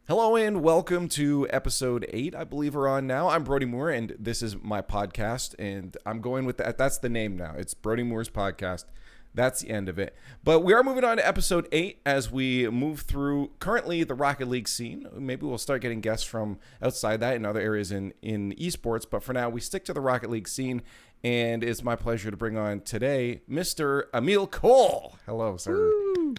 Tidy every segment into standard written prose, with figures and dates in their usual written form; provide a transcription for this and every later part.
Hello and welcome to episode 8, I believe we're on now. I'm Brody Moore and this is my podcast and I'm going with that. That's the name now. It's Brody Moore's podcast. That's the end of it. But we are moving on to episode 8 as we move through currently the Rocket League scene. Maybe we'll start getting guests from outside that in other areas in esports. But for now, we stick to the Rocket League scene. And it's my pleasure to bring on today Mr. Emile Cole. Hello, sir. Woo.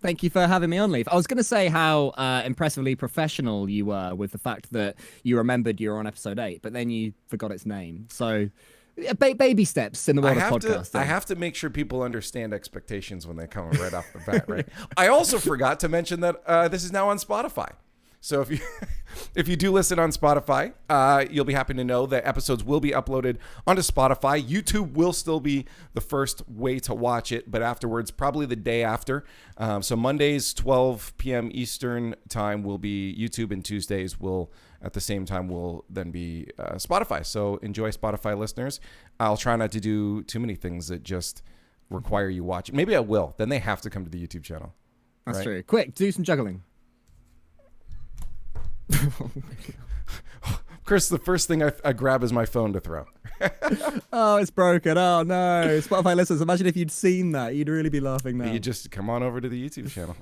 Thank you for having me on, Liefx. I was going to say how impressively professional you were with the fact that you remembered you were on episode 8, but then you forgot its name. So, baby steps in the world of podcasting. I have to make sure people understand expectations when they come right off the bat, right? I also forgot to mention that this is now on Spotify. So if you do listen on Spotify, you'll be happy to know that episodes will be uploaded onto Spotify. YouTube will still be the first way to watch it, but afterwards, probably the day after. So Mondays, 12 p.m. Eastern time will be YouTube, and Tuesdays will, at the same time, will then be Spotify. So enjoy, Spotify listeners. I'll try not to do too many things that just require you watching. Maybe I will. Then they have to come to the YouTube channel. That's true. Quick, do some juggling. Chris, the first thing I grab is my phone to throw. Oh, it's broken. Oh, no. Spotify listeners, imagine if you'd seen that. You'd really be laughing now. You just come on over to the YouTube channel.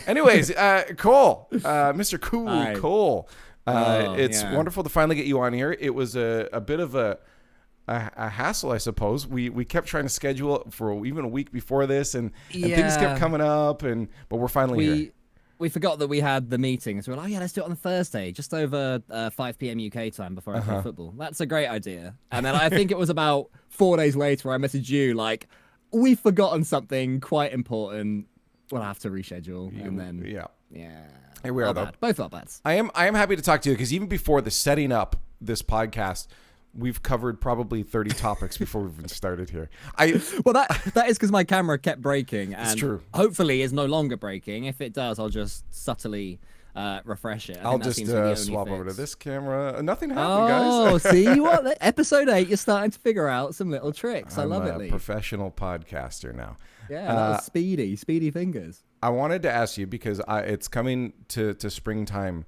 Anyways, Cole, Mr. Cool, Hi. Cole. It's wonderful to finally get you on here. It was a bit of a hassle, I suppose. We kept trying to schedule it for even a week before this, and things kept coming up, but we're finally here. We forgot that we had the meeting, so we're like, oh yeah, let's do it on the Thursday, just over 5 p.m. UK time before I play football. That's a great idea. And then I think it was about 4 days later I messaged you like, we've forgotten something quite important. We'll have to reschedule. And then here we are, though. Both our bets. I am happy to talk to you because even before the setting up this podcast, we've covered probably 30 topics before we've even started here. Well, that is because my camera kept breaking. And it's true. Hopefully is no longer breaking. If it does, I'll just subtly refresh it. I'll just swap over to this camera. Nothing happened, guys. Oh, see what? Episode 8, you're starting to figure out some little tricks. I love it, Lee. I'm a professional podcaster now. Yeah, that was speedy fingers. I wanted to ask you because it's coming to springtime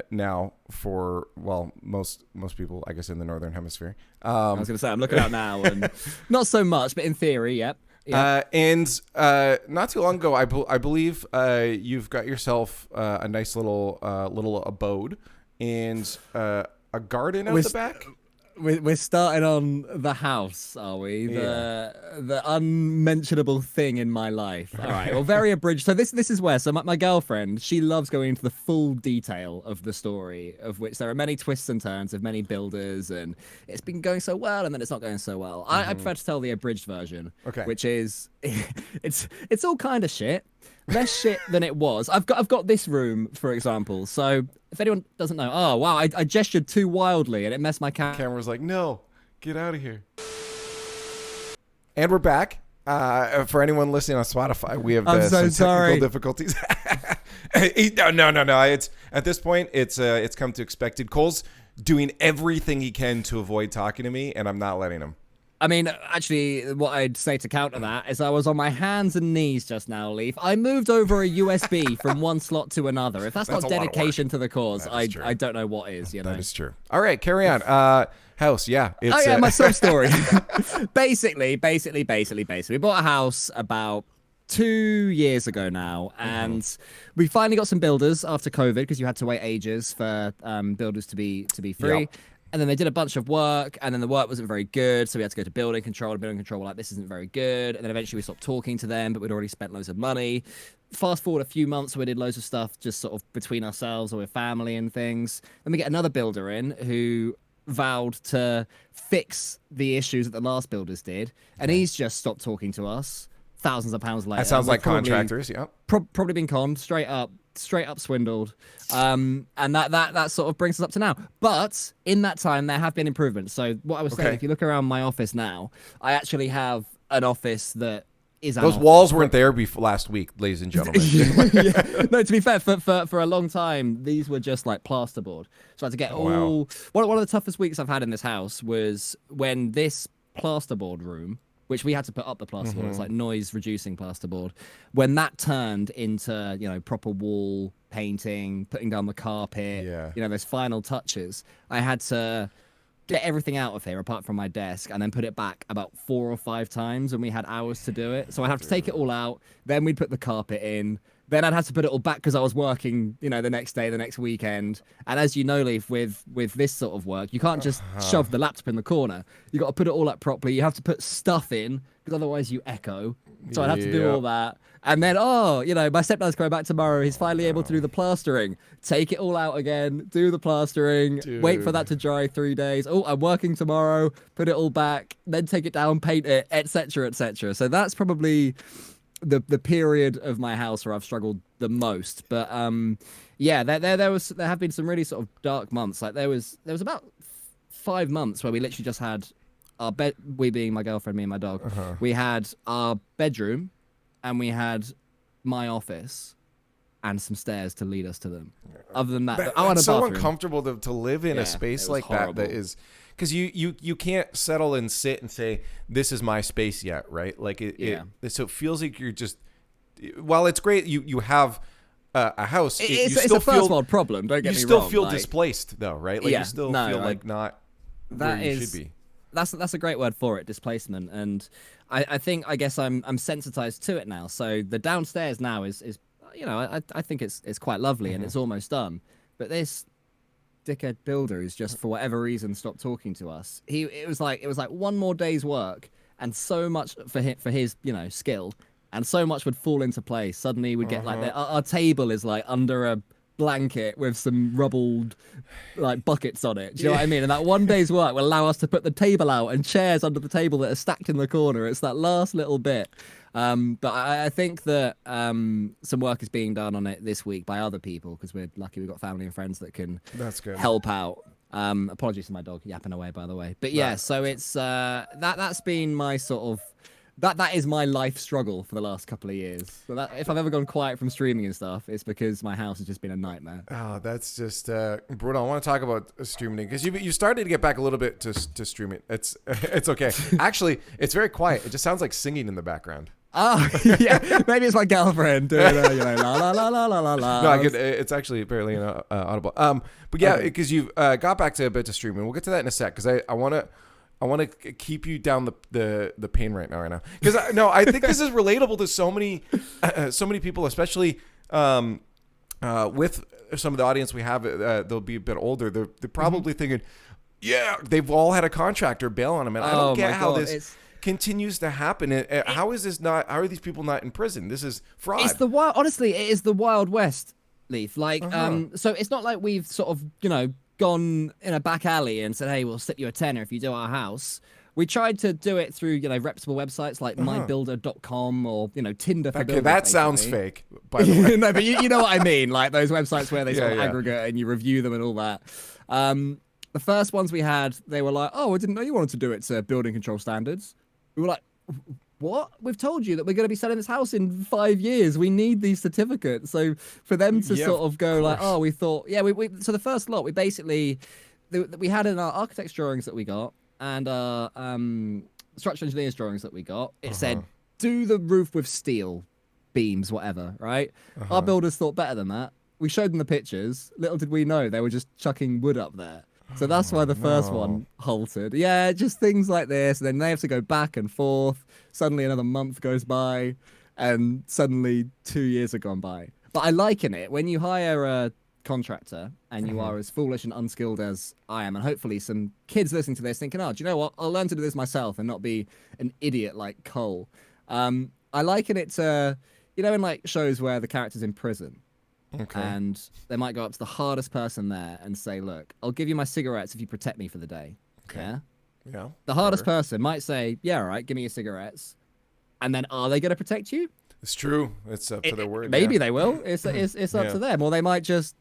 now for, well, most people, I guess, in the Northern Hemisphere. I was going to say, I'm looking out now, and not so much, but in theory, yep. And not too long ago, I believe you've got yourself a nice little abode and a garden out the back. We're starting on the house, are we? The unmentionable thing in my life. All right, well, very abridged. So this is where, so my girlfriend, she loves going into the full detail of the story, of which there are many twists and turns of many builders, and it's been going so well, and then it's not going so well. I prefer to tell the abridged version, which is, it's all kind of shit. Less shit than it was. I've got this room, for example. So if anyone doesn't know, oh wow, I gestured too wildly and it messed my camera. Was like, no, get out of here. And we're back. For anyone listening on Spotify, we have some technical difficulties. No. It's at this point, it's come to expected. Cole's doing everything he can to avoid talking to me, and I'm not letting him. I mean, actually, what I'd say to counter that is I was on my hands and knees just now, Liefx. I moved over a USB from one slot to another. If that's not dedication to the cause, I don't know what is. You know, that is true. All right, carry on. House, yeah. My sub story. basically, we bought a house about 2 years ago now, and we finally got some builders after COVID because you had to wait ages for builders to be free. Yep. And then they did a bunch of work, and then the work wasn't very good, so we had to go to building control. And building control were like, this isn't very good. And then eventually we stopped talking to them, but we'd already spent loads of money. Fast forward a few months, we did loads of stuff just sort of between ourselves or with family and things. Then we get another builder in who vowed to fix the issues that the last builders did, and he's just stopped talking to us thousands of pounds later. That sounds like contractors, yeah. Probably been conned, straight up swindled. And that sort of brings us up to now. But in that time, there have been improvements. So what I was saying, if you look around my office now, I actually have an office that is those walls weren't there before last week, ladies and gentlemen. No, to be fair, for a long time, these were just like plasterboard. So I had to get one of the toughest weeks I've had in this house was when this plasterboard room which we had to put up the plasterboard. It's like noise reducing plasterboard. When that turned into, proper wall painting, putting down the carpet, those final touches, I had to get everything out of here apart from my desk and then put it back about 4 or 5 times, and we had hours to do it. So I'd have to take it all out, then we'd put the carpet in, then I'd have to put it all back because I was working, the next day, the next weekend. And as you know, Leaf, with this sort of work, you can't just shove the laptop in the corner. You got to put it all up properly. You have to put stuff in because otherwise you echo. So I'd have to do all that. And then, my stepdad's coming back tomorrow. He's finally able to do the plastering. Take it all out again, do the plastering, wait for that to dry 3 days. Oh, I'm working tomorrow, put it all back, then take it down, paint it, etc., etc. So that's probably the period of my house where I've struggled the most. But there have been some really sort of dark months. Like there was about 5 months where we literally just had our bed, we being my girlfriend, me and my dog, we had our bedroom and we had my office and some stairs to lead us to them. Other than that, I want a it's so bathroom. uncomfortable to live in a space like horrible. that is because you can't settle and sit and say this is my space yet, right? Like so it feels like you're just, while it's great you have a house, it's a first world problem, don't get me wrong. You still feel displaced though, right? Like you still feel like not where you should be. That's a great word for it, displacement. And I guess I'm sensitized to it now. So the downstairs now is I think it's quite lovely and it's almost done. But this dickhead builder who's just for whatever reason stopped talking to us. It was like one more day's work and so much for his skill, and so much would fall into place. Suddenly we'd get like our table is like under a blanket with some rubbled like buckets on it. Do you know what I mean? And that one day's work will allow us to put the table out and chairs under the table that are stacked in the corner. It's that last little bit. But I think that some work is being done on it this week by other people because we're lucky we've got family and friends that can help out. Apologies to my dog yapping away, by the way. But yeah, so it's that's been my sort of that is my life struggle for the last couple of years. So that if I've ever gone quiet from streaming and stuff, it's because my house has just been a nightmare. Oh, that's just Bruno. I want to talk about streaming because you started to get back a little bit to streaming. It's okay. Actually, it's very quiet. It just sounds like singing in the background. Oh, yeah. Maybe it's my girlfriend doing la la la la la la la. No, it's actually apparently audible. But yeah, because you've got back to a bit to streaming. We'll get to that in a sec because I want to keep you down the pain right now. Because I think this is relatable to so many people, especially with some of the audience we have. They'll be a bit older. They're probably thinking, yeah, they've all had a contractor bail on them, and I don't get how this continues to happen. How is this not? How are these people not in prison? This is fraud. It's the wild. Honestly, it is the Wild West, Leaf. Like, so it's not like we've sort of gone in a back alley and said, hey, we'll slip you a tenner if you do our house. We tried to do it through reputable websites like mybuilder.com or Tinder for builders. That sounds fake, by the way. No, but you know what I mean, like those websites where they sort of aggregate and you review them and all that. The first ones we had, they were like, oh, I didn't know you wanted to do it to building control standards. We were like, what? We've told you that we're going to be selling this house in 5 years. We need these certificates. So for them to sort of go like, oh, we thought, so the first lot, we basically, we had in our architect's drawings that we got and our structural engineer's drawings that we got, it said, do the roof with steel beams, whatever, right? Our builders thought better than that. We showed them the pictures. Little did we know they were just chucking wood up there. So that's why the first one halted. Yeah, just things like this. And then they have to go back and forth. Suddenly another month goes by. And suddenly 2 years have gone by. But I liken it. When you hire a contractor and you are as foolish and unskilled as I am, and hopefully some kids listening to this thinking, oh, do you know what? I'll learn to do this myself and not be an idiot like Cole. I liken it to, in like shows where the character's in prison. Okay. And they might go up to the hardest person there and say, look, I'll give you my cigarettes if you protect me for the day. Okay. Yeah. The hardest person might say, yeah, all right, give me your cigarettes. And then are they going to protect you? It's true. It's up to their word. Maybe they will. It's up to them. Or they might just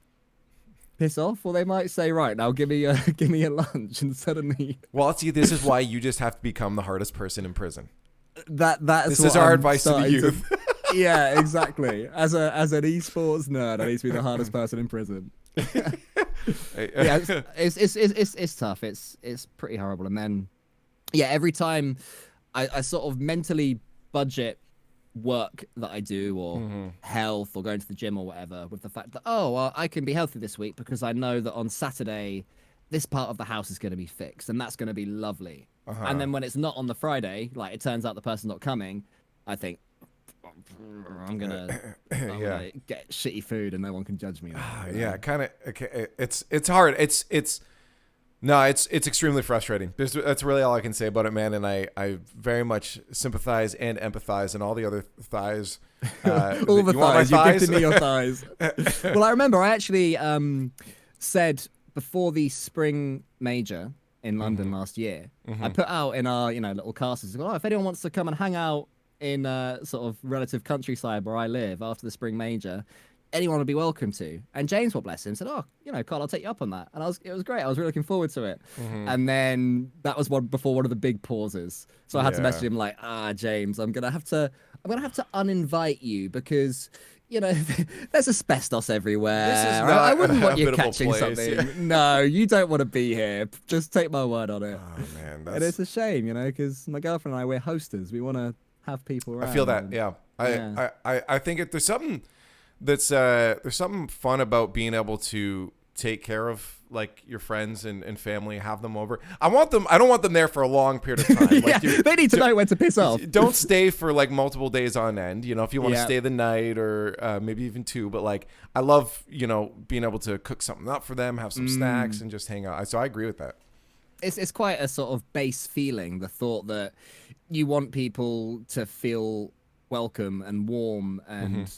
piss off, or they might say, right, now give me a lunch, and suddenly. Well, see, this is why you just have to become the hardest person in prison. This is our advice to the youth. Yeah, exactly. As an esports nerd, I need to be the hardest person in prison. It's tough. It's pretty horrible. And then, every time I sort of mentally budget work that I do or health or going to the gym or whatever with the fact that, oh, well, I can be healthy this week because I know that on Saturday this part of the house is going to be fixed and that's going to be lovely. And then when it's not on the Friday, like it turns out the person's not coming, I think I'm gonna get shitty food and no one can judge me. Yeah, kind of. It's hard. It's extremely frustrating. That's really all I can say about it, man. And I very much sympathize and empathize and all the other thighs. All the thighs. You gifted me your thighs. Well, I remember I actually said before the spring major in London last year, I put out in our little casters, if anyone wants to come and hang out in sort of relative countryside where I live after the spring major, anyone would be welcome to. And James, what bless him, said, Carl, I'll take you up on that. And it was great. I was really looking forward to it. And then that was before one of the big pauses. So I had to message him like, James, I'm gonna have to uninvite you because there's asbestos everywhere. This is not I wouldn't want you habitable catching place. something. Yeah. No, you don't want to be here. Just take my word on it. Oh man, And it's a shame, because my girlfriend and I, we're hosters. We want to have people around. I feel that. Yeah. I think there's something there's something fun about being able to take care of like your friends and family, have them over. I don't want them there for a long period of time. Like they need to know when to piss off. Don't stay for like multiple days on end. If you want to stay the night or maybe even 2, but like I love, being able to cook something up for them, have some snacks and just hang out. So I agree with that. It's quite a sort of base feeling, the thought that you want people to feel welcome and warm and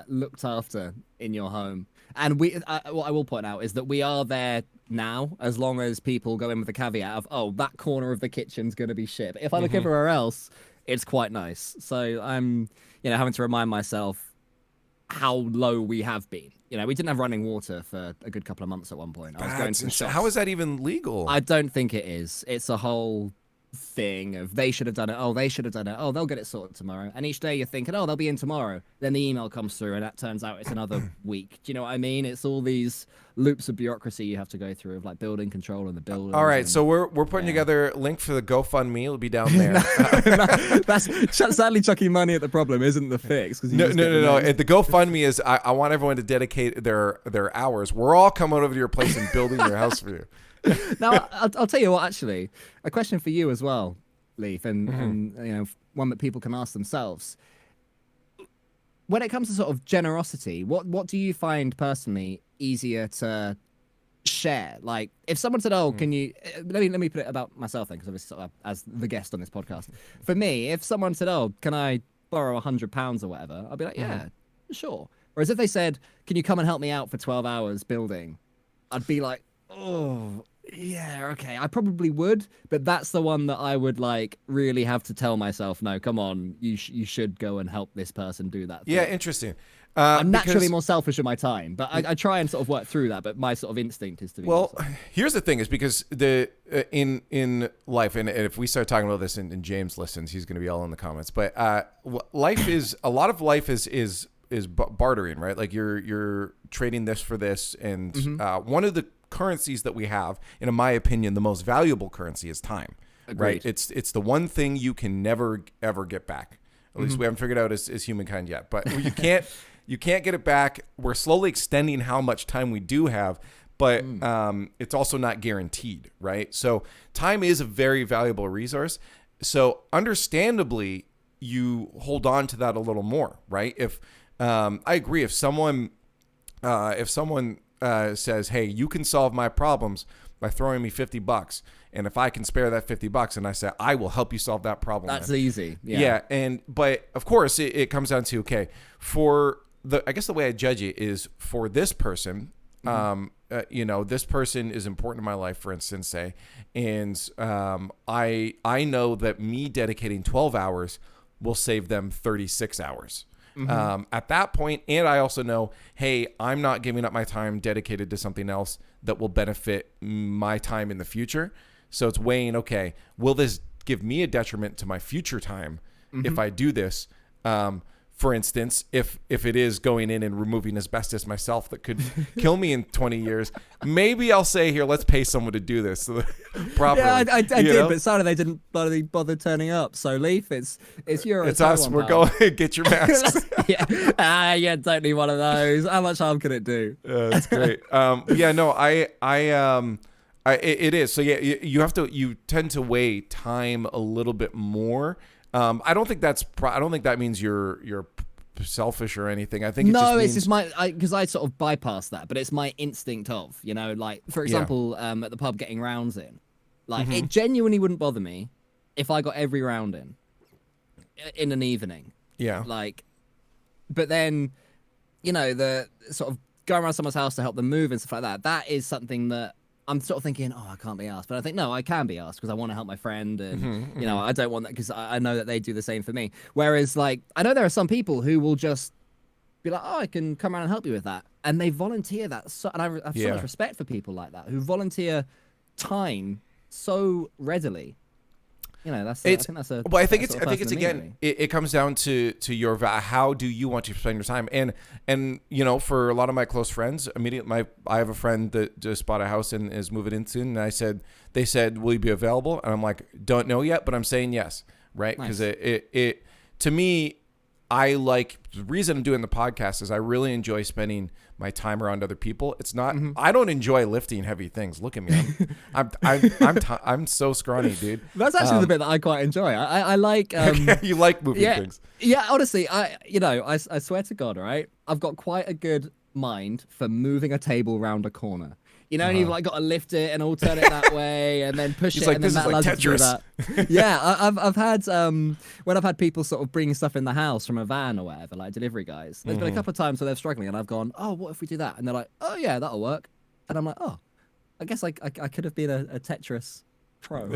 looked after in your home. And what I will point out is that we are there now, as long as people go in with the caveat of, that corner of the kitchen's going to be shit. But if I look everywhere else, it's quite nice. So I'm, having to remind myself how low we have been. We didn't have running water for a good couple of months at one point. I was going to shops. How is that even legal? I don't think it is. It's a whole thing of they should have done it. Oh, they should have done it. Oh, they'll get it sorted tomorrow. And each day you're thinking, they'll be in tomorrow. Then the email comes through and that turns out it's another week. Do you know what I mean? It's all these loops of bureaucracy you have to go through of like building control and the building. All right, so we're putting together a link for the GoFundMe. It'll be down there. That's sadly chucking money at the problem isn't the fix. No. The GoFundMe is I want everyone to dedicate their hours. We're all coming over to your place and building your house for you. Now, I'll tell you what, actually, a question for you as well, Leaf, and one that people can ask themselves. When it comes to sort of generosity, what do you find personally easier to share? Like, if someone said, can you... Let me put it about myself then, because obviously sort of as the guest on this podcast. For me, if someone said, can I borrow £100 or whatever, I'd be like, yeah, sure. Whereas if they said, can you come and help me out for 12 hours building? I'd be like, yeah, okay, I probably would, but that's the one that I would like really have to tell myself, no, come on, you should go and help this person do that thing. Yeah, interesting. I'm naturally more selfish with my time, but I try and sort of work through that, but my sort of instinct is to be here's the thing is because in life, and if we start talking about this and James listens, he's going to be all in the comments, but a lot of life is bartering, right? Like you're trading this for this, and one of the currencies that we have, and in my opinion, the most valuable currency is time. Agreed. Right? It's the one thing you can never ever get back. At least we haven't figured out as humankind yet. But you can't get it back. We're slowly extending how much time we do have, but it's also not guaranteed, right? So time is a very valuable resource. So understandably, you hold on to that a little more, right? If I agree, if someone says, hey, you can solve my problems by throwing me $50, and if I can spare that $50 and I say, I will help you solve that problem. That's easy. But of course it comes down to, okay, I guess the way I judge it is for this person, this person is important in my life, for instance, say, and I know that me dedicating 12 hours will save them 36 hours. At that point, and I also know, hey, I'm not giving up my time dedicated to something else that will benefit my time in the future. So it's weighing, okay, will this give me a detriment to my future time if I do this for instance, if it is going in and removing asbestos myself that could kill me in 20 years, maybe I'll say, here, let's pay someone to do this properly. Yeah, I did, know? but sorry, they didn't bother turning up. So Leaf, it's yours. It's us. We're going. Get your masks. Yeah, don't need one of those. How much harm can it do? That's great. Yeah, no, it is. So yeah, you tend to weigh time a little bit more. I don't think that means you're selfish or anything. I think it's just because I sort of bypass that, but it's my instinct of, like, for example, at the pub getting rounds in, like it genuinely wouldn't bother me if I got every round in an evening. Yeah. Like, but then, the sort of going around someone's house to help them move and stuff like that. That is something that I'm sort of thinking, I can't be asked. But I think, no, I can be asked because I want to help my friend. And, I don't want that because I know that they do the same for me. Whereas, like, I know there are some people who will just be like, I can come around and help you with that. And they volunteer that. And I have so much respect for people like that who volunteer time so readily. I think that's a. Well, I think it's again. It comes down to your how do you want to spend your time, and for a lot of my close friends, I have a friend that just bought a house and is moving in soon, and they said, will you be available? And I'm like, don't know yet, but I'm saying yes, right? Because it to me, the reason I'm doing the podcast is I really enjoy spending my time around other people. It's not, I don't enjoy lifting heavy things. Look at me. I'm so scrawny, dude. That's actually the bit that I quite enjoy. I like, you like moving things. Yeah. Honestly, I swear to God, right? I've got quite a good mind for moving a table around a corner. And you've got to lift it and all turn it that way and then push it, and then that allows you to do that. Yeah, I've had when I've had people sort of bring stuff in the house from a van or whatever, like delivery guys. There's been a couple of times where they're struggling, and I've gone, "Oh, what if we do that?" And they're like, "Oh yeah, that'll work." And I'm like, "Oh, I guess I could have been a Tetris pro."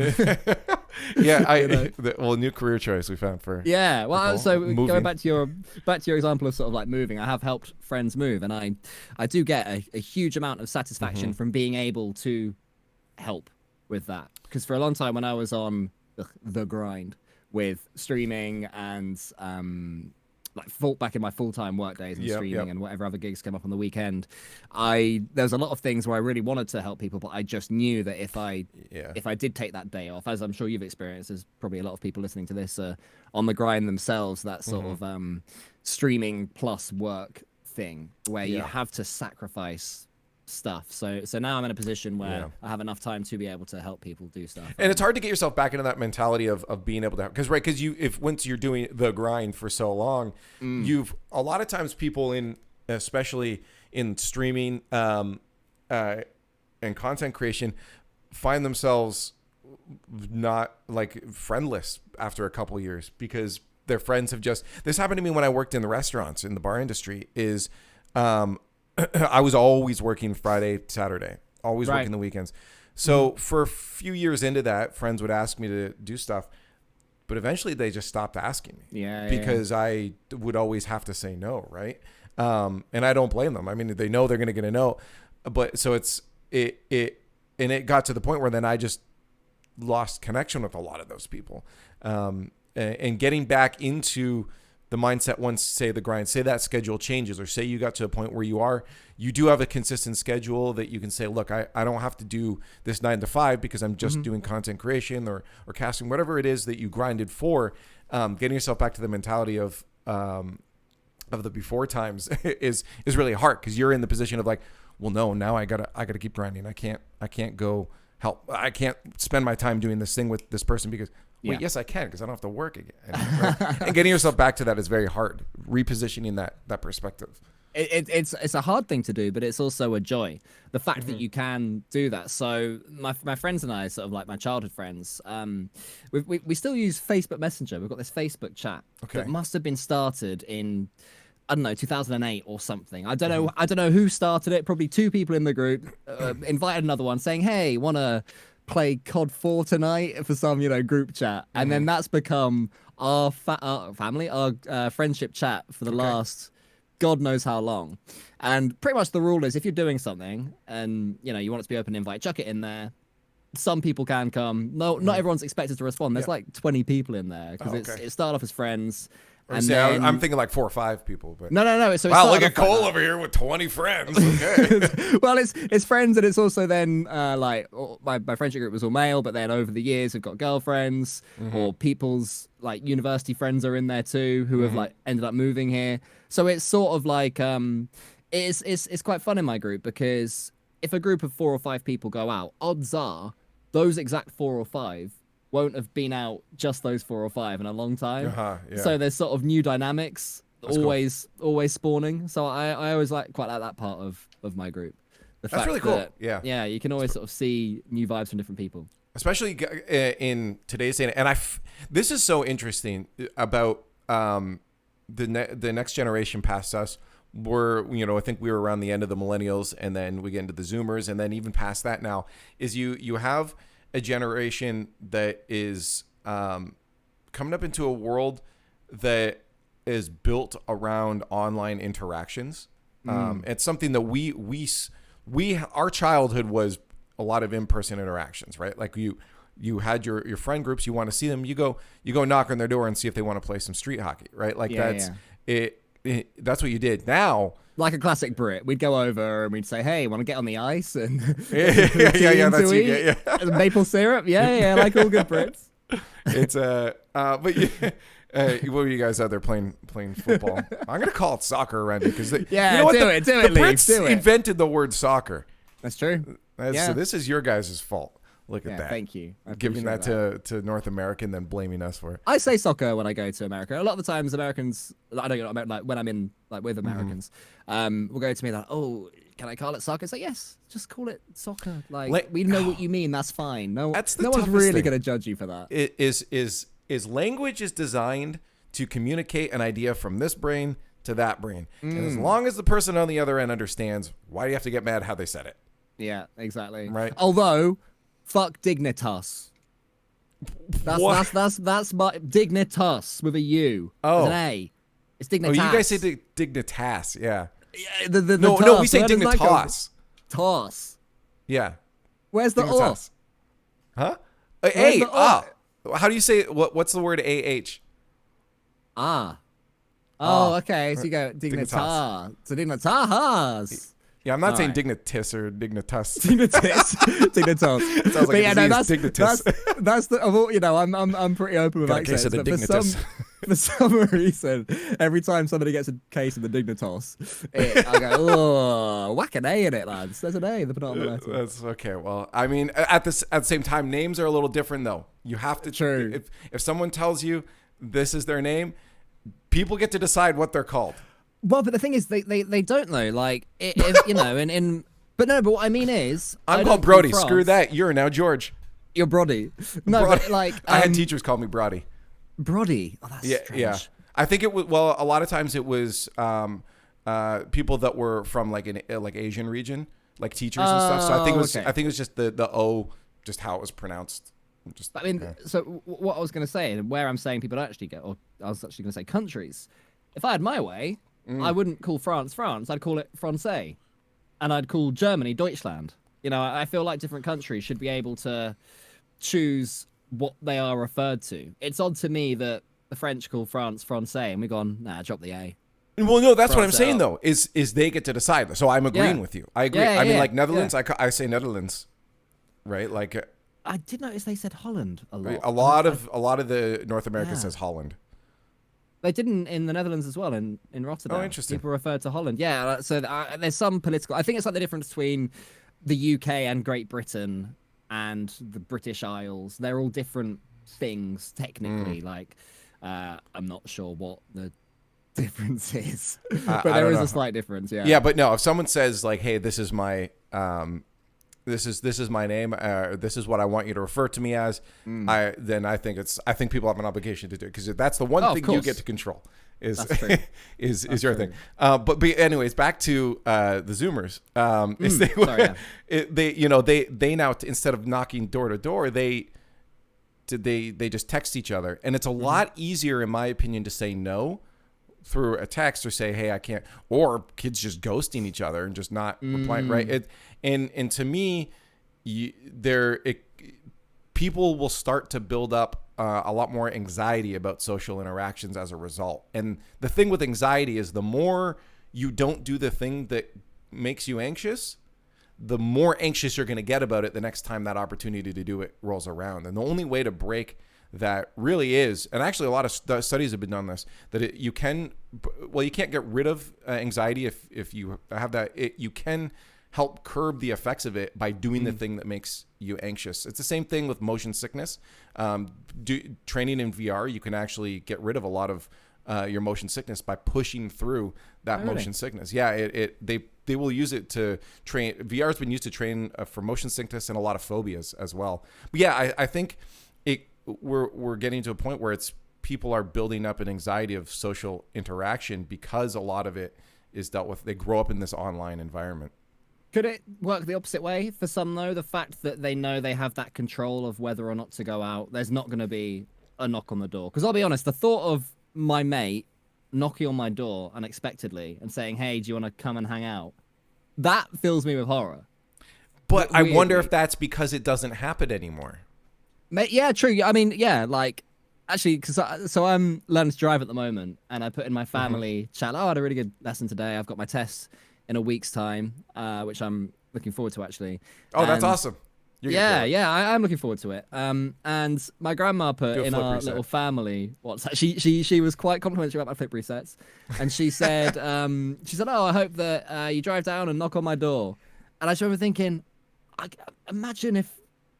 Yeah, new career choice we found for. Yeah, well, so moving. Going back to your example of sort of like moving, I have helped friends move, and I do get a huge amount of satisfaction from being able to help with that. Because for a long time when I was on the grind with streaming and back in my full-time work days and streaming and whatever other gigs came up on the weekend, there's a lot of things where I really wanted to help people, but I just knew that if I did take that day off, as I'm sure you've experienced, there's probably a lot of people listening to this on the grind themselves, that sort of streaming plus work thing where you have to sacrifice stuff. So now I'm in a position where I have enough time to be able to help people do stuff. And it's hard to get yourself back into that mentality of being able to, because once you're doing the grind for so long, a lot of times people especially in streaming and content creation, find themselves not friendless after a couple of years because their friends have this happened to me when I worked in the restaurants in the bar industry I was always working Friday, Saturday, always working the weekends. So for a few years into that, friends would ask me to do stuff, but eventually they just stopped asking me because I would always have to say no. Right. And I don't blame them. I mean, they know they're going to get a no, but so it got to the point where then I just lost connection with a lot of those people. And getting back into the mindset once, say that schedule changes, or say you got to a point where you do have a consistent schedule that you can say, look, I don't have to do this 9 to 5 because I'm just doing content creation or casting, whatever it is that you grinded for. Getting yourself back to the mentality of the before times is really hard because you're in the position of like, well, no, now I gotta keep grinding. I can't go help. I can't spend my time doing this thing with this person because. Wait, yes, I can because I don't have to work again. And getting yourself back to that is very hard. Repositioning that perspective. It's a hard thing to do, but it's also a joy. The fact that you can do that. So my friends and I, sort of like my childhood friends, we still use Facebook Messenger. We've got this Facebook chat that must have been started in, I don't know, 2008 or something. I don't know who started it. Probably two people in the group invited another one saying, "Hey, wanna play COD 4 tonight?" for some, group chat. And then that's become our family, our friendship chat for the last God knows how long. And pretty much the rule is if you're doing something and, you want it to be open invite, chuck it in there. Some people can come. No, not everyone's expected to respond. There's like 20 people in there because it started off as friends. And I'm thinking like 4 or 5 people, but no. So wow, look at Cole over here with 20 friends. Okay. Well, it's friends, and it's also then like my friendship group was all male, but then over the years we've got girlfriends or people's like university friends are in there too who have like ended up moving here. So it's sort of like it's quite fun in my group because if a group of 4 or 5 people go out, odds are those exact 4 or 5 won't have been out just those 4 or 5 in a long time. So there's sort of new dynamics always spawning. So I always quite like that part of my group. That's really cool. Yeah, you can always sort of see new vibes from different people. Especially in today's day. And this is so interesting about the next generation past us. I think we were around the end of the millennials, and then we get into the Zoomers, and then even past that now is you have a generation that is coming up into a world that is built around online interactions. It's something that our childhood was a lot of in-person interactions, right? Like you had your friend groups, you want to see them, you go knock on their door and see if they want to play some street hockey, right? Like that's what you did. Now, like a classic Brit, we'd go over and we'd say, "Hey, want to get on the ice?" And yeah, that's you get, maple syrup, like all good Brits. It's but what were you guys out there playing football? I'm gonna call it soccer around here because do it, the Brits invented the word soccer. That's true. So this is your guys' fault. Look at that. Thank you. Giving that to North America and then blaming us for it. I say soccer when I go to America. A lot of the times Americans, I don't know, like when I'm in like with Americans, will go to me like, "Oh, can I call it soccer?" It's like, yes, just call it soccer. Like we know what you mean. That's fine. No one's really going to judge you for that. It is language is designed to communicate an idea from this brain to that brain. And as long as the person on the other end understands, why do you have to get mad how they said it? Yeah, exactly. Right. Although, fuck dignitas. That's my dignitas with a U. Oh. With an A. It's dignitas. Oh, you guys say dignitas, yeah. Yeah, the no, we say dignitas. Toss. Yeah. Where's the dignitas? Huh? How do you say what's the word AH? Oh, okay. So you go dignitas. So dignitas. Yeah, I'm not saying dignitas or dignitas. Dignitas. It sounds like dignitas. That's the I'm pretty open with accents. Case of the dignitas. For some reason, every time somebody gets a case of the dignitas, I go, "Oh, whack an A in it, lads." There's an A in the penultimate letter. That's okay. Well, I mean, at the same time, names are a little different, though. You have to. True. If someone tells you this is their name, people get to decide what they're called. Well, but the thing is, they don't know. Like, but what I mean is, I'm called Brody. Screw that. You're now George. You're Brody. No, Brody. but like I had teachers call me Brody. Brody. Oh, that's strange. Yeah. I think it was. Well, a lot of times it was people that were from like an Asian region, like teachers and stuff. So I think it was. Okay. I think it was just the O, just how it was pronounced. So what I was going to say, and where I'm saying people don't actually get, or I was actually going to say countries. If I had my way, I wouldn't call France France. I'd call it Francais, and I'd call Germany Deutschland. I feel like different countries should be able to choose what they are referred to. It's odd to me that the French call France Francais, and we've gone, nah, drop the A. Well, no, that's what I'm saying though. Is they get to decide. So I'm agreeing with you. I agree. I mean, like Netherlands, I say Netherlands, right? Like I did notice they said Holland a lot. A lot of the North America says Holland. They didn't in the Netherlands as well, in Rotterdam. Oh, interesting. People referred to Holland. Yeah, so there's some political... I think it's like the difference between the UK and Great Britain and the British Isles. They're all different things, technically. Like, I'm not sure what the difference is. But there is a slight difference, yeah. Yeah, but no, if someone says, like, hey, this is my... This is my name. This is what I want you to refer to me as. Then I think people have an obligation to do it because that's the one thing you get to control is your thing. But anyways, back to the Zoomers. They now instead of knocking door to door, they just text each other, and it's a lot easier, in my opinion, to say no through a text or say, hey, I can't, or kids just ghosting each other and just not replying, right? And to me, people people will start to build up a lot more anxiety about social interactions as a result. And the thing with anxiety is the more you don't do the thing that makes you anxious, the more anxious you're going to get about it the next time that opportunity to do it rolls around. And the only way to break that really is, and actually a lot of studies have been done on this, that you can't get rid of anxiety if you have that. You can help curb the effects of it by doing the thing that makes you anxious. It's the same thing with motion sickness. Training in VR, you can actually get rid of a lot of your motion sickness by pushing through that motion sickness. Yeah, they will use it to train. VR has been used to train for motion sickness and a lot of phobias as well. But yeah, I think we're getting to a point where people are building up an anxiety of social interaction because a lot of it is dealt with. They grow up in this online environment. Could it work the opposite way for some, though? The fact that they know they have that control of whether or not to go out, there's not going to be a knock on the door. Because I'll be honest, the thought of my mate knocking on my door unexpectedly and saying, hey, do you want to come and hang out? That fills me with horror. But I wonder if that's because it doesn't happen anymore. Yeah, true. I mean, yeah, like, actually, so I'm learning to drive at the moment, and I put in my family chat, I had a really good lesson today. I've got my test in a week's time, which I'm looking forward to, actually. Oh, that's awesome. I'm looking forward to it. And my grandma put in our little family WhatsApp. She was quite complimentary about my flip resets, and she said, oh, I hope that you drive down and knock on my door. And I just remember thinking, imagine if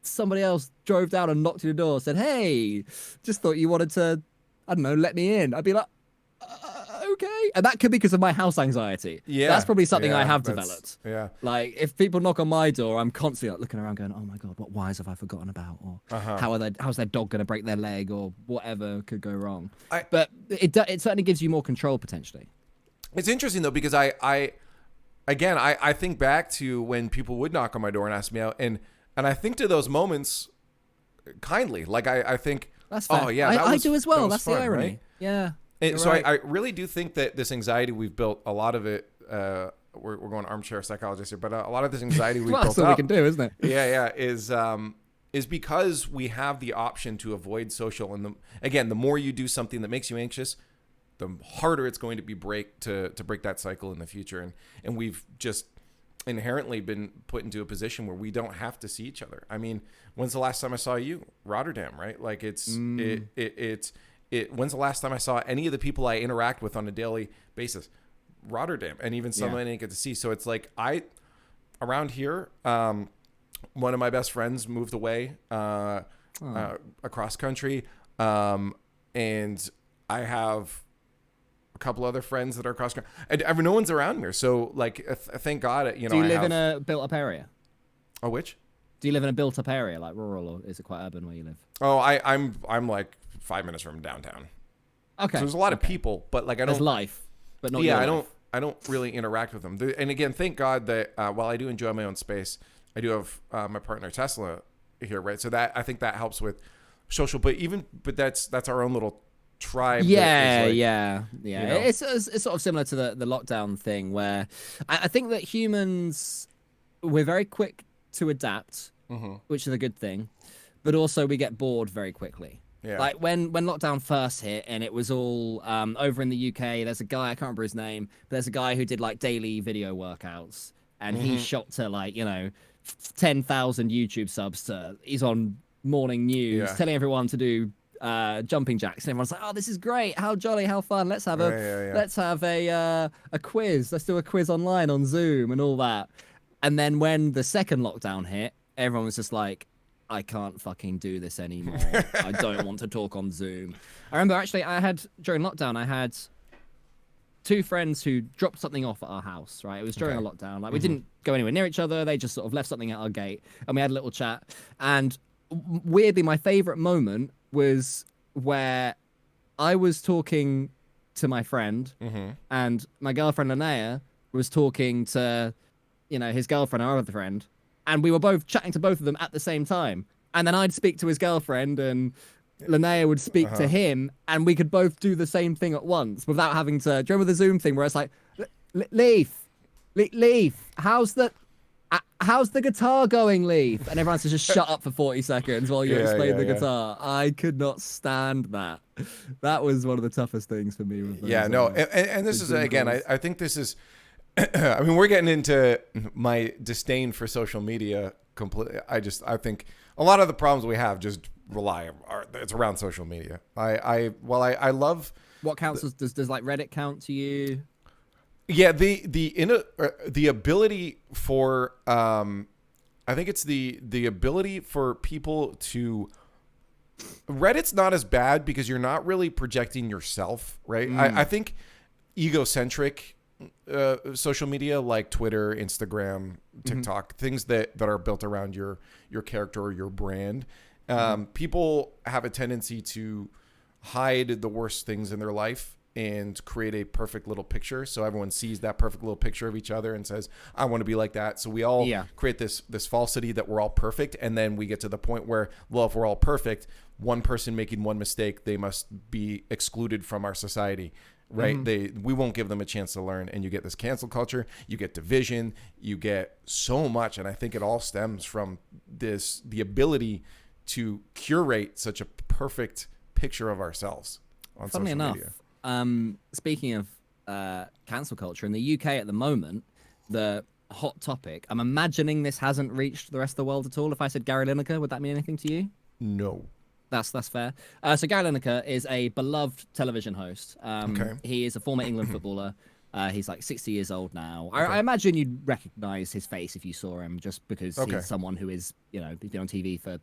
somebody else drove down and knocked on your door, said, hey, just thought you wanted to, I don't know, let me in. I'd be like, okay. And that could be because of my house anxiety. Yeah. That's probably something I have developed. Yeah. Like, if people knock on my door, I'm constantly looking around going, oh my God, what whys have I forgotten about? Or how's their dog going to break their leg, or whatever could go wrong? But it certainly gives you more control, potentially. It's interesting, though, because I think back to when people would knock on my door and ask me out, and I think to those moments kindly. Like, I think, that's fair. Oh, yeah, I do as well. That's fun, the irony. Right? Yeah. And so right. I really do think that this anxiety we've built, a lot of it, we're going armchair psychologist here, but a lot of this anxiety we've built that's what we can do, isn't it? Yeah, is because we have the option to avoid social. And the more you do something that makes you anxious, the harder it's going to be to break that cycle in the future. And we've just inherently been put into a position where we don't have to see each other. I mean, when's the last time I saw you? Rotterdam, right? Like when's the last time I saw any of the people I interact with on a daily basis? Rotterdam. And even some I didn't get to see. So it's like around here, one of my best friends moved away across country. And I have a couple other friends that are across country. And no one's around here. So like, thank God, Do you live in a built up area? Oh, which? Do you live in a built up area, like rural, or is it quite urban where you live? Oh, I'm like 5 minutes from downtown. Okay. So there's a lot of people, but like there's life, but not I don't really interact with them. And again, thank God that while I do enjoy my own space, I do have my partner Tesla here, right? So that I think that helps with social. But that's our own little tribe. Yeah. You know? It's sort of similar to the lockdown thing, where I think that humans, we're very quick to adapt, which is a good thing, but also we get bored very quickly. Yeah. Like when lockdown first hit and it was all over in the UK, there's a guy, I can't remember his name, but there's a guy who did like daily video workouts, and he shot to like, 10,000 YouTube subs. He's on morning news telling everyone to do jumping jacks, and everyone's like, oh, this is great, how jolly, how fun, let's have a quiz, let's do a quiz online on Zoom and all that. And then when the second lockdown hit, everyone was just like, I can't fucking do this anymore. I don't want to talk on Zoom. I remember actually during lockdown, I had two friends who dropped something off at our house, right? It was during a lockdown. Like, we didn't go anywhere near each other. They just sort of left something at our gate, and we had a little chat. And weirdly, my favorite moment was where I was talking to my friend, and my girlfriend Linnea was talking to, his girlfriend, our other friend. And we were both chatting to both of them at the same time. And then I'd speak to his girlfriend, and Linnea would speak to him, and we could both do the same thing at once without having to. Do you remember the Zoom thing where it's like, Leaf, how's the How's the guitar going, Leaf? And everyone says, just shut up for 40 seconds while you explain the guitar. I could not stand that. That was one of the toughest things for me. With those, Yeah, no. And this is, again, I think this is, I mean, we're getting into my disdain for social media completely. I think a lot of the problems we have just it's around social media. I love. What counts does like Reddit count to you? Yeah, the ability for I think it's the ability for people to. Reddit's not as bad because you're not really projecting yourself, right? I think egocentric social media like Twitter, Instagram, TikTok, things that are built around your character or your brand, people have a tendency to hide the worst things in their life and create a perfect little picture. So everyone sees that perfect little picture of each other and says, I want to be like that. So we all create this falsity that we're all perfect. And then we get to the point where, well, if we're all perfect, one person making one mistake, they must be excluded from our society, right? We won't give them a chance to learn. And you get this cancel culture, you get division, you get so much. And I think it all stems from the ability to curate such a perfect picture of ourselves on social media. Speaking of cancel culture, in the UK at the moment, the hot topic, I'm imagining this hasn't reached the rest of the world at all. If I said Gary Lineker, would that mean anything to you? No. That's fair. So Gary Lineker is a beloved television host. He is a former England footballer. He's like 60 years old now. I imagine you'd recognize his face if you saw him, just because he's someone who is, he's been on TV for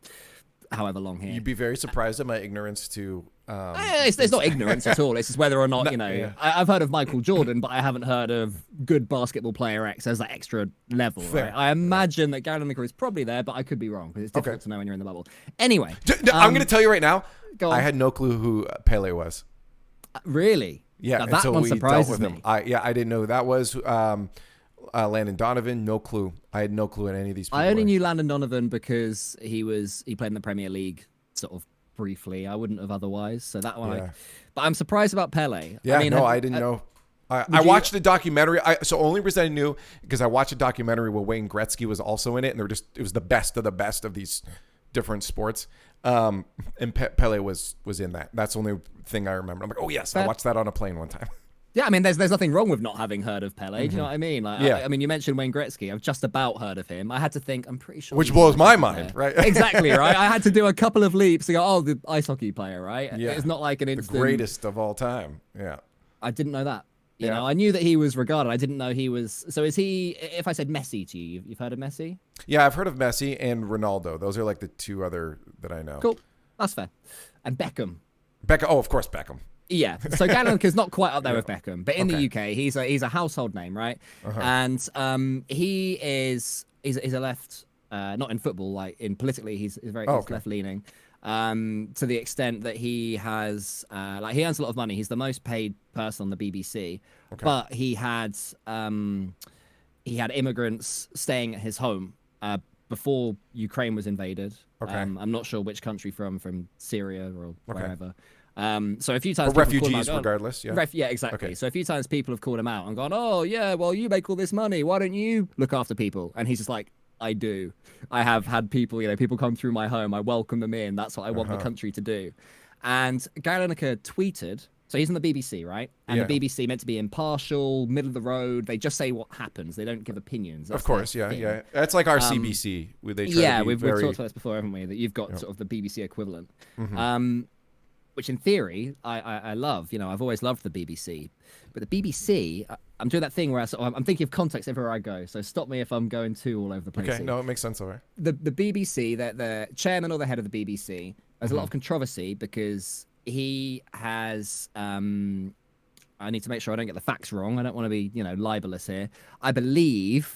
however long here. You'd be very surprised at my ignorance to... it's not ignorance at all. It's just whether or not, I've heard of Michael Jordan, but I haven't heard of good basketball player X as that extra level. Right? I imagine that Gary Lineker is probably there, but I could be wrong because it's difficult to know when you're in the bubble. Anyway. I'm going to tell you right now, I had no clue who Pele was. Really? Yeah, now, that one surprises me. I didn't know who that was. Landon Donovan, no clue. I had no clue in any of these people. I only knew Landon Donovan because he played in the Premier League sort of briefly. I wouldn't have otherwise. So that one, but I'm surprised about Pele. Yeah, I didn't know. I watched a documentary. So only reason I knew because I watched a documentary where Wayne Gretzky was also in it, and it was the best of these different sports. And Pele was in that. That's the only thing I remember. I'm like, oh yes, I watched that on a plane one time. Yeah, I mean, there's nothing wrong with not having heard of Pele. Do you know what I mean? Like, I mean, you mentioned Wayne Gretzky. I've just about heard of him. I had to think. I'm pretty sure. Which blows my mind, right? Exactly, right. I had to do a couple of leaps to go. Oh, the ice hockey player, right? Yeah. It's not like an instant. The greatest of all time. Yeah. I didn't know that. You know, I knew that he was regarded. I didn't know he was. So is he? If I said Messi to you, you've heard of Messi? Yeah, I've heard of Messi and Ronaldo. Those are like the two other that I know. Cool, that's fair. And Beckham. Oh, of course, Beckham. Yeah, so Gary Lineker's not quite up there with Beckham, but in the UK, he's a household name, right? And he's a left, not in football, like in politically, he's very left leaning. To the extent that he has, he earns a lot of money. He's the most paid person on the BBC, but he had immigrants staying at his home before Ukraine was invaded. I'm not sure which country from Syria or wherever. So a few times, but refugees, regardless. Yeah, exactly. So a few times people have called him out and gone, "Oh yeah, well you make all this money. Why don't you look after people?" And he's just like, "I do. I have had people. People come through my home. I welcome them in. That's what I want the country to do." And Gary Lineker tweeted. So he's on the BBC, right? And the BBC meant to be impartial, middle of the road. They just say what happens. They don't give opinions. That's of course, yeah. That's like our CBC. Where they try we've talked about this before, haven't we? That you've got sort of the BBC equivalent. Which in theory, I love. I've always loved the BBC. But the BBC, I'm doing that thing where I'm thinking of context everywhere I go. So stop me if I'm going too all over the place. Okay, no, it makes sense. All right. The BBC, the chairman or the head of the BBC, there's a lot of controversy because he has... I need to make sure I don't get the facts wrong. I don't want to be, libelous here. I believe,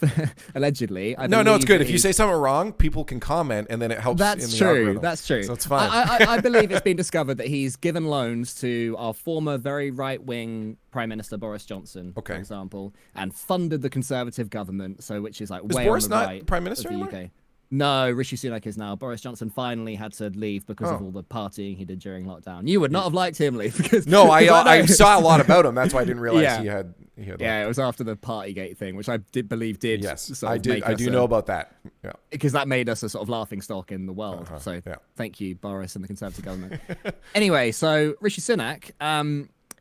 allegedly. No, it's good. If you say something wrong, people can comment, and then it helps. That's in the true. algorithm. That's true. So it's fine. I believe it's been discovered that he's given loans to our former very right-wing Prime Minister Boris Johnson, for example, and funded the Conservative government. So, which is like way Boris on the not right Prime Minister of the anymore? UK. No, Rishi Sunak is now. Boris Johnson finally had to leave because of all the partying he did during lockdown. You would not have liked him, Leaf, because no, I saw a lot about him. That's why I didn't realize he had. Yeah, it was after the Partygate thing, which I did believe did. Yes, I did. I do know about that. Yeah, because that made us a sort of laughing stock in the world. So thank you, Boris and the Conservative government. Anyway, so Rishi Sunak,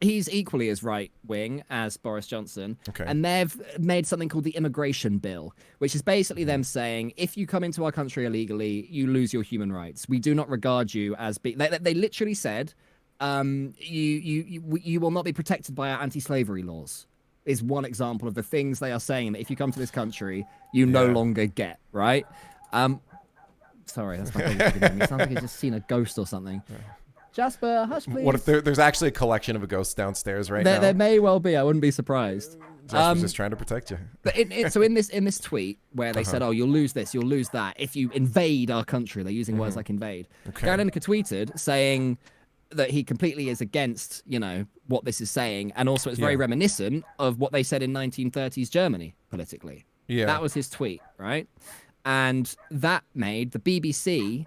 he's equally as right-wing as Boris Johnson, and they've made something called the immigration bill, which is basically them saying, if you come into our country illegally, you lose your human rights. We do not regard you as... They literally said, you will not be protected by our anti-slavery laws, is one example of the things they are saying, that if you come to this country, you no longer get, right? Sorry, that's my dog. It sounds like he's just seen a ghost or something. Jasper, hush, please. What if there's actually a collection of ghosts downstairs now? There may well be. I wouldn't be surprised. Jasper's just trying to protect you. But so in this tweet where they said, "Oh, you'll lose this, you'll lose that if you invade our country," they're using words like invade. Gary Lineker tweeted saying that he completely is against, what this is saying, and also it's very reminiscent of what they said in 1930s Germany politically. Yeah, that was his tweet, right? And that made the BBC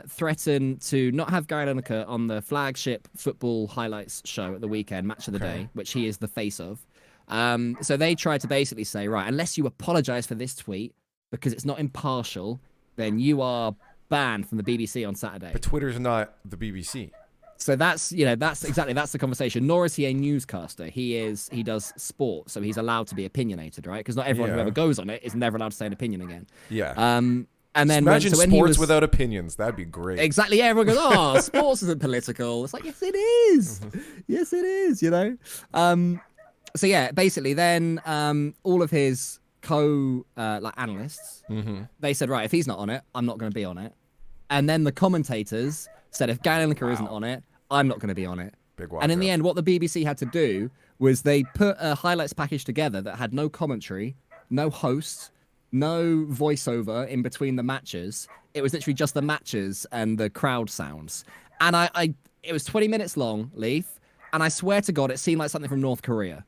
threaten to not have Gary Lineker on the flagship football highlights show at the weekend, Match of the Day, which he is the face of. So they tried to basically say, right, unless you apologize for this tweet because it's not impartial, then you are banned from the BBC on Saturday. But Twitter's not the BBC. So that's the conversation. Nor is he a newscaster. He does sport, so he's allowed to be opinionated, right? Because not everyone who ever goes on it is never allowed to say an opinion again. Yeah. And then imagine sports without opinions. That'd be great. Exactly. Yeah, everyone goes, "Oh, sports isn't political." It's like, yes, it is. Yes, it is. So yeah, basically, then all of his analysts, they said, right, if he's not on it, I'm not going to be on it. And then the commentators said, if Gary Lineker isn't on it, I'm not going to be on it. And in the end, what the BBC had to do was they put a highlights package together that had no commentary, no host, no voiceover in between the matches. It was literally just the matches and the crowd sounds. And it was 20 minutes long, Leaf, and I swear to God, it seemed like something from North Korea.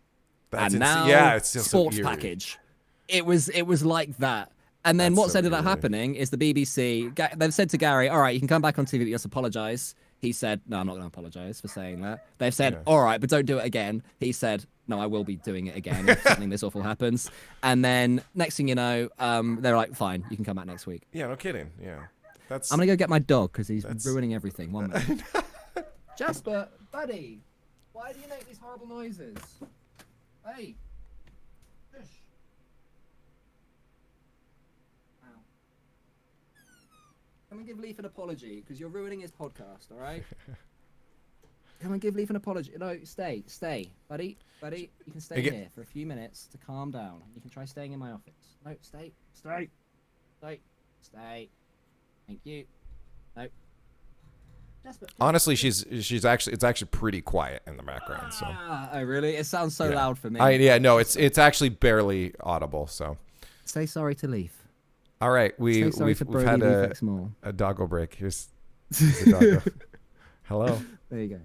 It's just sports package. It was like that. And then what's ended up happening is the BBC, they've said to Gary, all right, you can come back on TV, but you have to apologise. He said, no, I'm not going to apologise for saying that. They've said, all right, but don't do it again. He said, no, I will be doing it again if something this awful happens. And then next thing you know, they're like, fine, you can come back next week. Yeah, no kidding. Yeah. I'm going to go get my dog because he's ruining everything. 1 minute. Jasper, buddy, why do you make these horrible noises? Hey. Shush. Ow. Come and give Leaf an apology because you're ruining his podcast, all right? Come and give Leaf an apology. No, stay, buddy. You can stay here for a few minutes to calm down. You can try staying in my office. No, stay. Thank you. No. Jasper. Honestly, it's actually pretty quiet in the background. So. Oh, really? It sounds so loud for me. It's actually barely audible. So. Say sorry to Leaf. All right, we've had a doggo break. Here's the doggo. Hello. There you go.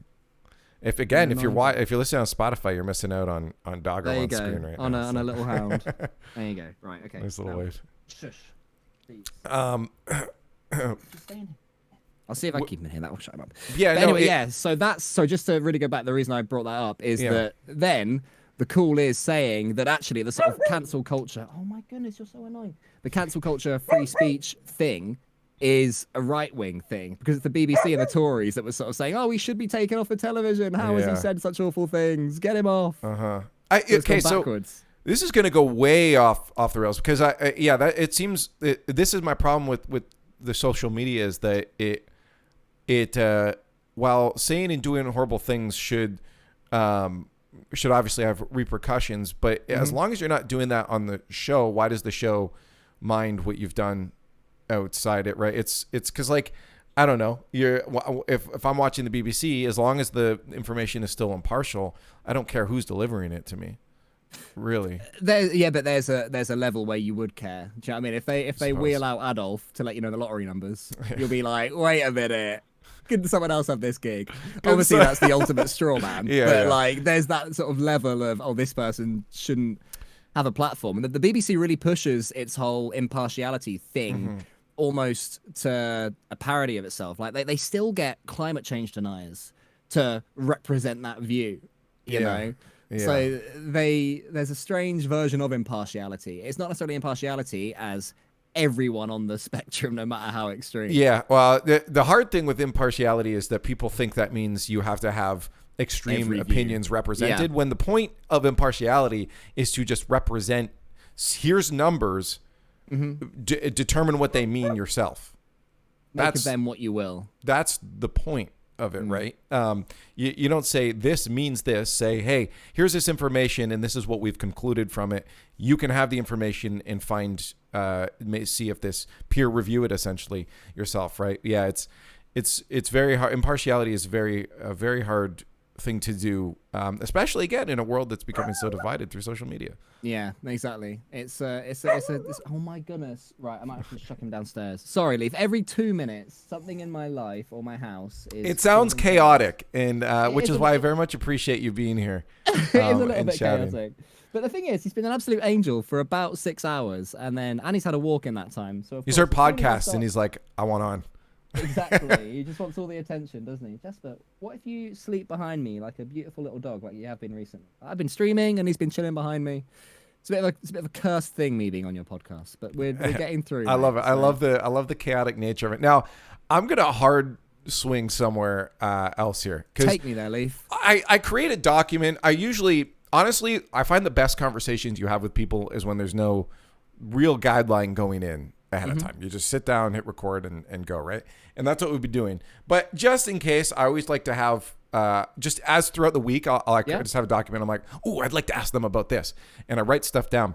If you're listening on Spotify, you're missing out on doggo on screen right on now. On a little hound. There you go. Right. Okay. Nice little wave. Shush. Please. Just stay in here. I'll see if I can keep him in here. That will shut him up. Yeah. But anyway, so just to really go back, the reason I brought that up is that then the cool is saying that actually the sort of cancel culture. Oh my goodness, you're so annoying. The cancel culture, free speech thing is a right-wing thing because it's the BBC and the Tories that were sort of saying, "Oh, we should be taken off the television. How has he said such awful things? Get him off." So this is going to go way off the rails because it seems this is my problem with the social media is that it while saying and doing horrible things should obviously have repercussions, but as long as you're not doing that on the show, why does the show mind what you've done outside it, right? It's because, like, I don't know, if I'm watching the BBC, as long as the information is still impartial, I don't care who's delivering it to me. Really? But there's a level where you would care. Do you know what I mean? If they wheel out Adolf to let you know the lottery numbers, you'll be like, wait a minute. Could someone else have this gig? Obviously, that's the ultimate straw man. Like, there's that sort of level of, this person shouldn't have a platform. And the BBC really pushes its whole impartiality thing almost to a parody of itself. Like they still get climate change deniers to represent that view, you know? Yeah. So there's a strange version of impartiality. It's not necessarily impartiality as everyone on the spectrum, no matter how extreme. Yeah, well, the hard thing with impartiality is that people think that means you have to have extreme opinions represented, when the point of impartiality is to just represent, here's numbers, determine what they mean yourself. Make of them what you will. That's the point of it, right? You don't say this means this. Say, hey, here's this information, and this is what we've concluded from it. You can have the information and find, see if this peer review it essentially yourself, right? Yeah, it's very hard. Impartiality is a very hard thing to do, especially again in a world that's becoming so divided through social media. Yeah, exactly. It's oh my goodness. Right, I might have to chuck him downstairs. Sorry, Leaf. Every 2 minutes, something in my life or my house is... It sounds chaotic, and which is why I very much appreciate you being here. It is a little bit chaotic. But the thing is, he's been an absolute angel for about 6 hours, and he's had a walk in that time. So he's heard podcasts, and he's like, I want on. Exactly. He just wants all the attention, doesn't he? Jasper, what if you sleep behind me like a beautiful little dog, like you have been recently? I've been streaming and he's been chilling behind me. It's a bit of a cursed thing, me being on your podcast, but we're getting through. I love it. So. I love the chaotic nature of it. Now, I'm gonna hard swing somewhere else here. Take me there, Leaf. I create a document. Honestly, I find the best conversations you have with people is when there's no real guideline going in ahead of time. You just sit down, hit record, and go, right? And that's what we'll be doing. But just in case, I always like to have, just as throughout the week, I just have a document. I'm like, oh, I'd like to ask them about this. And I write stuff down.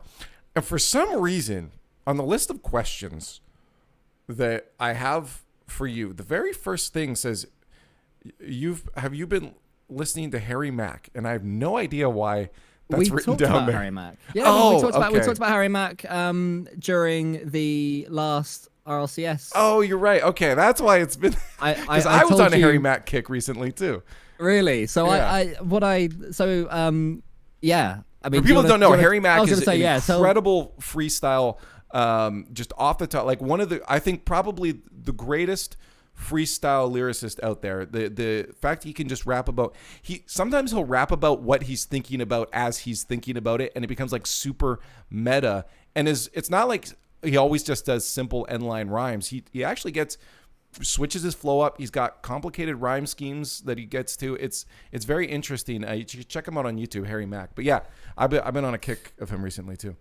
And for some reason, on the list of questions that I have for you, the very first thing says, have you been listening to Harry Mack? And I have no idea why that's written down there. Harry Mack. Yeah, we talked about Harry Mack during the last RLCS. Oh, you're right. Okay, that's why it's been. I was on a Harry Mack kick recently too. Really? So yeah. Yeah. I mean, for people that don't know, Harry Mack is an incredible freestyle, just off the top, like one of the, I think probably the greatest freestyle lyricist out there. The fact he can just rap about, sometimes he'll rap about what he's thinking about as he's thinking about it, and it becomes like super meta. And it's not like he always just does simple end line rhymes. He actually switches his flow up. He's got complicated rhyme schemes that he gets to. It's very interesting. You should check him out on YouTube, Harry Mack. But yeah, I've been on a kick of him recently too.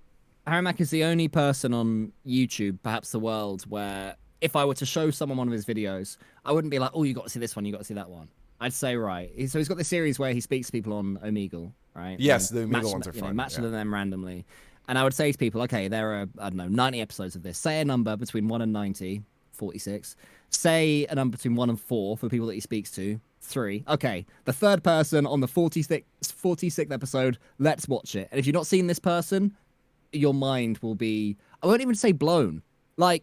Harry Mack is the only person on YouTube, perhaps the world, where if I were to show someone one of his videos, I wouldn't be like, oh, you got to see this one, you got to see that one. I'd say, right. So he's got this series where he speaks to people on Omegle, right? Yes, the Omegle ones are fun. Match them randomly. And I would say to people, okay, there are, I don't know, 90 episodes of this. Say a number between 1 and 90, 46. Say a number between 1 and 4 for people that he speaks to, 3. Okay, the third person on the 46th episode, let's watch it. And if you've not seen this person, your mind will be, I won't even say blown. I'm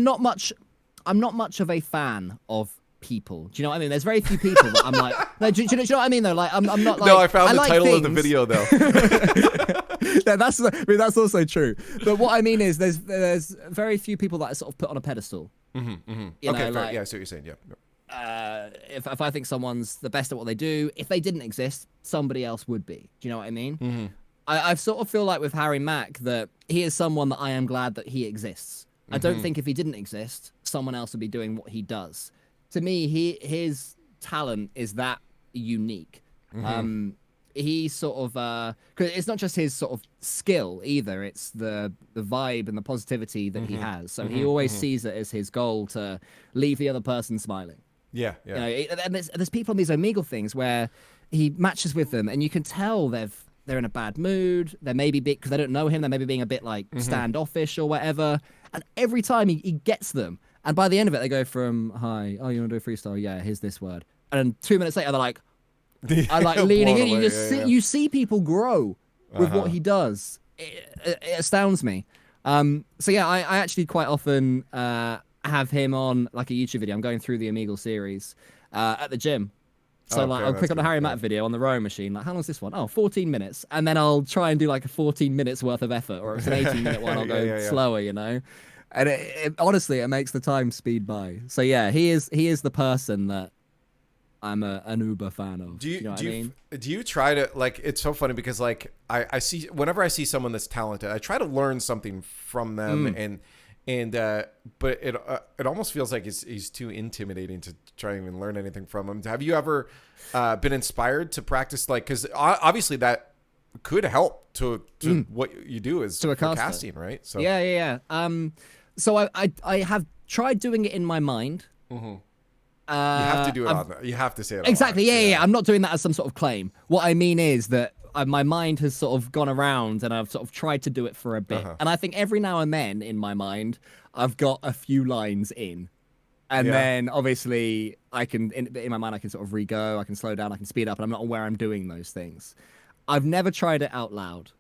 not much of a fan of people. Do you know what I mean? There's very few people that I'm like, no, do you know what I mean though? Like I'm not like, no, I found the title of the video though. Yeah, that's also true. But what I mean is there's very few people that are sort of put on a pedestal. Okay, like, yeah, I see what you're saying. Yeah. If I think someone's the best at what they do, if they didn't exist, somebody else would be. Do you know what I mean? I sort of feel like with Harry Mack that he is someone that I am glad that he exists. I don't think if he didn't exist, someone else would be doing what he does. To me, his talent is that unique. He sort of, cause it's not just his sort of skill either. It's the vibe and the positivity that he has. So he always sees it as his goal to leave the other person smiling. Yeah. You know, and there's people on these Omegle things where he matches with them, and you can tell they're in a bad mood. They may be because they don't know him. They may be being a bit like standoffish or whatever. And every time he gets them, and by the end of it, they go from hi, oh, you want to do a freestyle? Yeah, here's this word. And then 2 minutes later, they're like, I like leaning in. You see people grow with what he does. It astounds me. So yeah, I actually quite often have him on like a YouTube video. I'm going through the Emile series at the gym. So like I'll click on a Harry Mack video on the rowing machine. Like, how long's this one? Oh, 14 minutes. And then I'll try and do like a 14 minutes worth of effort, or if it's an 18-minute one, I'll go slower, you know. And honestly, it makes the time speed by. So yeah, he is the person that I'm an Uber fan of. Do you, know what I mean? Do you try to, like, it's so funny because like I see, whenever I see someone that's talented, I try to learn something from them but it almost feels like he's too intimidating to try and even learn anything from him. Have you ever been inspired to practice, like, because obviously that could help to what you do is to a casting, right? So yeah. So I have tried doing it in my mind. Mm-hmm. You have to do it you have to say it exactly. Yeah. I'm not doing that as some sort of claim. What I mean is that my mind has sort of gone around and I've sort of tried to do it for a bit. And I think every now and then in my mind, I've got a few lines in. And then obviously I can, in my mind, I can sort of re-go, I can slow down, I can speed up, and I'm not aware I'm doing those things. I've never tried it out loud.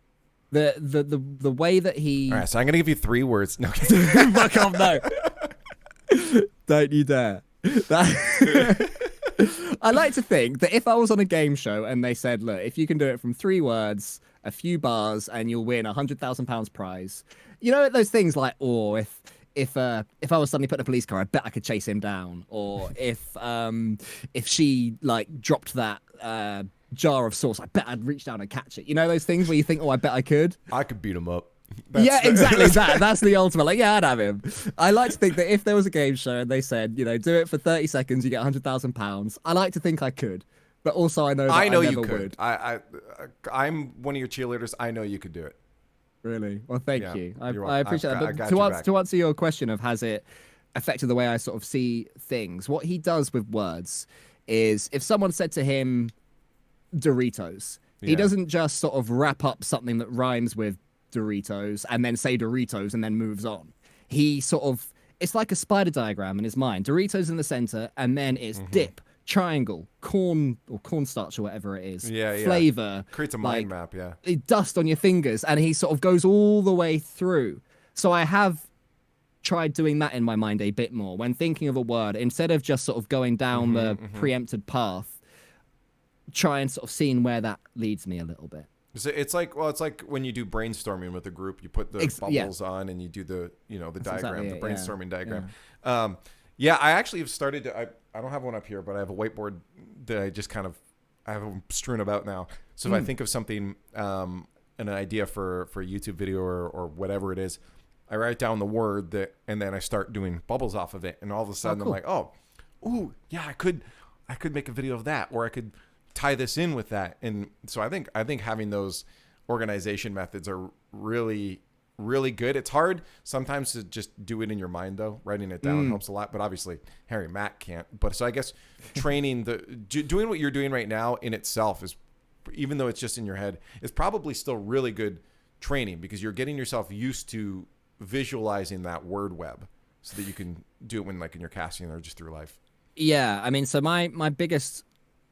The way that he... All right, so I'm going to give you 3 words. No, fuck off, no. Don't you dare. I like to think that if I was on a game show and they said, look, if you can do it from 3 words, a few bars, and you'll win £100,000 prize. You know, those things like, if I was suddenly put in a police car, I bet I could chase him down. Or if she like dropped that jar of sauce, I bet I'd reach down and catch it. You know those things where you think, oh, I bet I could. I could beat him up. Exactly that. That's the ultimate. Like, yeah, I'd have him. I like to think that if there was a game show and they said, you know, do it for 30 seconds, you get £100,000. I like to think I could, but also I know that I never you could. would. I'm one of your cheerleaders. I know you could do it. Really? Well, thank you. I appreciate that. But to to answer your question of has it affected the way I sort of see things, what he does with words is if someone said to him Doritos, he doesn't just sort of wrap up something that rhymes with Doritos and then say Doritos and then moves on. He sort of, it's like a spider diagram in his mind. Doritos in the center, and then it's dip, triangle, corn or cornstarch or whatever it is. Flavor. Creates a mind map, dust on your fingers, and he sort of goes all the way through. So I have tried doing that in my mind a bit more. When thinking of a word, instead of just sort of going down the preempted path, try and sort of seeing where that leads me a little bit. It's like when you do brainstorming with a group, you put the bubbles on and you do the diagram, the brainstorming diagram. I actually have started to, I don't have one up here, but I have a whiteboard that I just kind of, I have them strewn about now. So if I think of something, an idea for a YouTube video or whatever it is, I write down the word and then I start doing bubbles off of it. And all of a sudden I'm like, I could make a video of that, or I could tie this in with that. And so I think having those organization methods are really, really good. It's hard sometimes to just do it in your mind, though. Writing it down helps a lot, but obviously Harry Mack can't. But so I guess training doing what you're doing right now in itself is, even though it's just in your head, is probably still really good training, because you're getting yourself used to visualizing that word web so that you can do it when, like, in your casting or just through life. Yeah, I mean, so my biggest,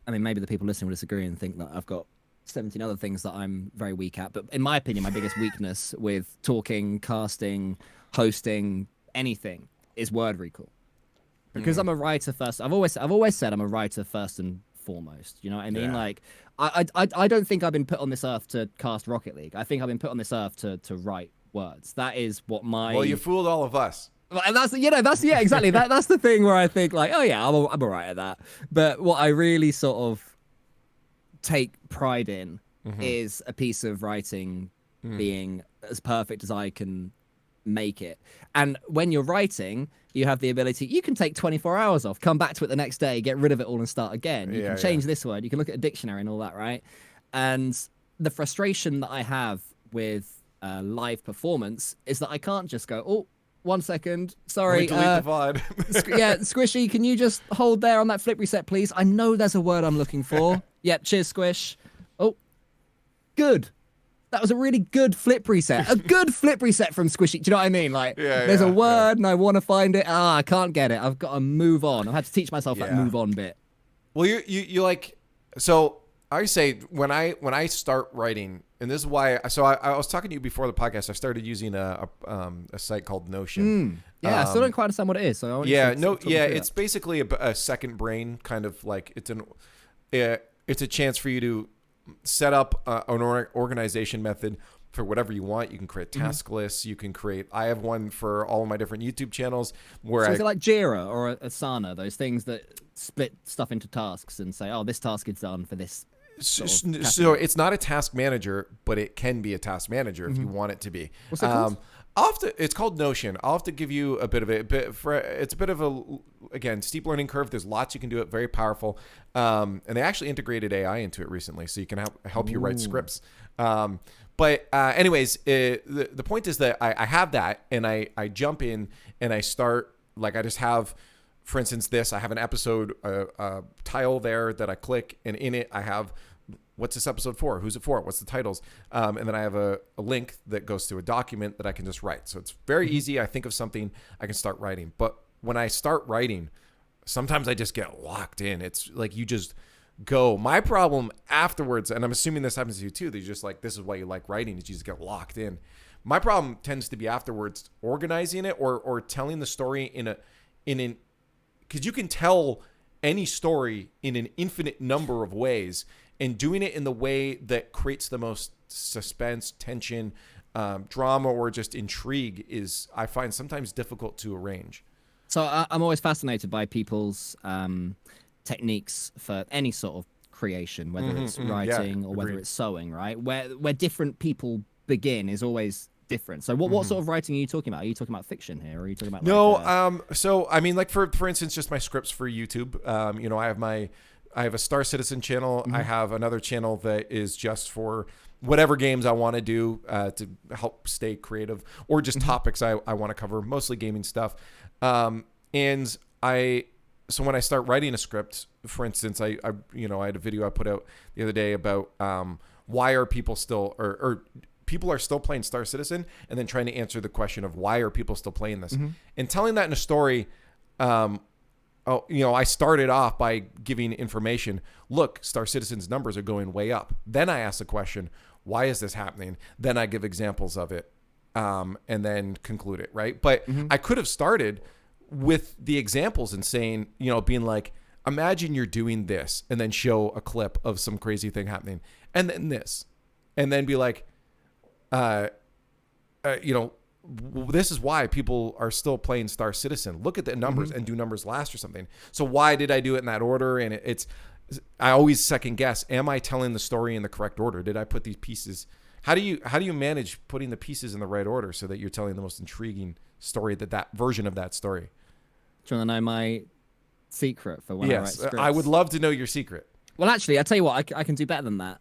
I mean, maybe the people listening will disagree and think that I've got 17 other things that I'm very weak at. But in my opinion, my biggest weakness with talking, casting, hosting, anything is word recall. Because I'm a writer first. I've always said I'm a writer first and foremost. You know what I mean? Yeah. Like, I don't think I've been put on this earth to cast Rocket League. I think I've been put on this earth to write words. That is what my... Well, you fooled all of us. That's exactly. That's the thing where I think, like, oh yeah, I'm all right at that. But what I really sort of take pride in is a piece of writing being as perfect as I can make it. And when you're writing, you have the ability, you can take 24 hours off, come back to it the next day, get rid of it all and start again. You can change this word, you can look at a dictionary and all that, right? And the frustration that I have with live performance is that I can't just go, oh, 1 second. Sorry. Delete the VOD. Squishy, can you just hold there on that flip reset, please? I know there's a word I'm looking for. Yep, cheers, Squish. Oh, good. That was a really good flip reset. A good flip reset from Squishy. Do you know what I mean? Like, there's a word and I want to find it. I can't get it. I've got to move on. I've had to teach myself that move on bit. Well, you like, so I say when I start writing, and this is why. So I was talking to you before the podcast. I started using a site called Notion. I still don't quite understand what it is. So it's basically a second brain, kind of like it's a chance for you to set up an organization method for whatever you want. You can create task lists. You can create. I have one for all of my different YouTube channels where So is it like Jira or Asana, those things that split stuff into tasks and say, oh, this task is done for this? So it's not a task manager, but it can be a task manager if you want it to be. What's it called? It's called Notion. I'll have to give you a bit of it. It's a bit of a, again, steep learning curve. There's lots you can do it. Very powerful. And they actually integrated AI into it recently, so you can help you write scripts. Anyways, the point is that I have that, and I jump in and I start, like, I just have, for instance, I have an episode tile there that I click, and in it I have, what's this episode for? Who's it for? What's the titles? And then I have a link that goes to a document that I can just write. So it's very easy. I think of something, I can start writing. But when I start writing, sometimes I just get locked in. It's like you just go. My problem afterwards, and I'm assuming this happens to you too, that you're just like, this is why you like writing, is you just get locked in. My problem tends to be afterwards organizing it or telling the story in an, because you can tell any story in an infinite number of ways, and doing it in the way that creates the most suspense, tension, drama, or just intrigue is, I find, sometimes difficult to arrange. So I'm always fascinated by people's techniques for any sort of creation, whether it's writing or whether it's sewing, right? Where different people begin is always different. So what sort of writing are you talking about? Are you talking about fiction here, or are you talking about so I mean, like for instance, just my scripts for YouTube. I have a Star Citizen channel. I have another channel that is just for whatever games I want to do to help stay creative, or just topics I want to cover, mostly gaming stuff. So when I start writing a script, for instance, I had a video I put out the other day about why are people still, or people are still playing Star Citizen, and then trying to answer the question of why are people still playing this, and telling that in a story. I started off by giving information. Look, Star Citizen's numbers are going way up. Then I ask the question, why is this happening? Then I give examples of it, and then conclude it, right? But I could have started with the examples and saying, being like, imagine you're doing this, and then show a clip of some crazy thing happening, and then this, and then be like, this is why people are still playing Star Citizen. Look at the numbers and do numbers last or something. So why did I do it in that order? And I always second guess. Am I telling the story in the correct order? Did I put these pieces? How do you manage putting the pieces in the right order so that you're telling the most intriguing story, that version of that story? Do you want to know my secret for when I write scripts? I would love to know your secret. Well, actually, I tell you what, I can do better than that.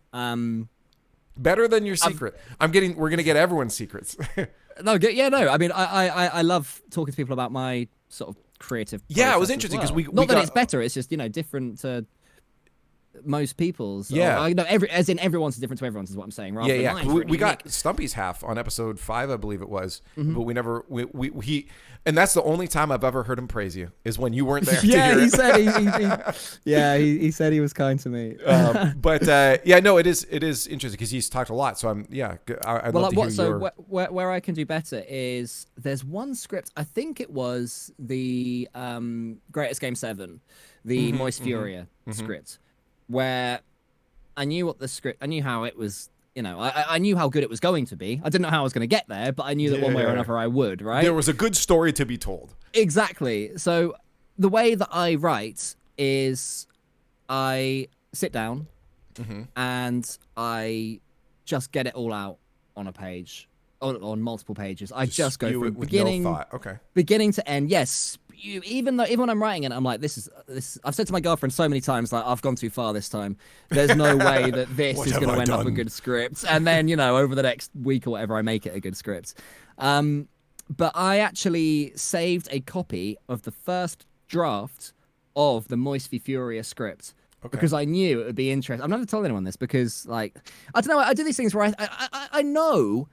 Better than your secret. We're going to get everyone's secrets. No. I mean, I love talking to people about my sort of creative. Yeah, it was interesting because not that it's better. It's just different to most people's. Yeah, I know everyone's different to everyone's is what I'm saying. Yeah. We got Stumpy's half on episode 5, I believe it was, but we never and that's the only time I've ever heard him praise you is when you weren't there. He said he said he was kind to me. It is interesting because he's talked a lot. So I'd love to hear where I can do better is there's one script. I think it was the Greatest Game 7, the Moist Furia script, where I knew how it was. I knew how good it was going to be. I didn't know how I was going to get there, but I knew that one way or another I would, right? There was a good story to be told. Exactly. So the way that I write is I sit down and I just get it all out on a page, on multiple pages. I just go from beginning to end. Yes. Even when I'm writing it, I'm like, this. I've said to my girlfriend so many times, like, I've gone too far this time. There's no way that this is going to end up a good script. And then, over the next week or whatever, I make it a good script. But I actually saved a copy of the first draft of the Moist Furia script. Because I knew it would be interesting. I've never told anyone this because, like, I don't know. I do these things where I know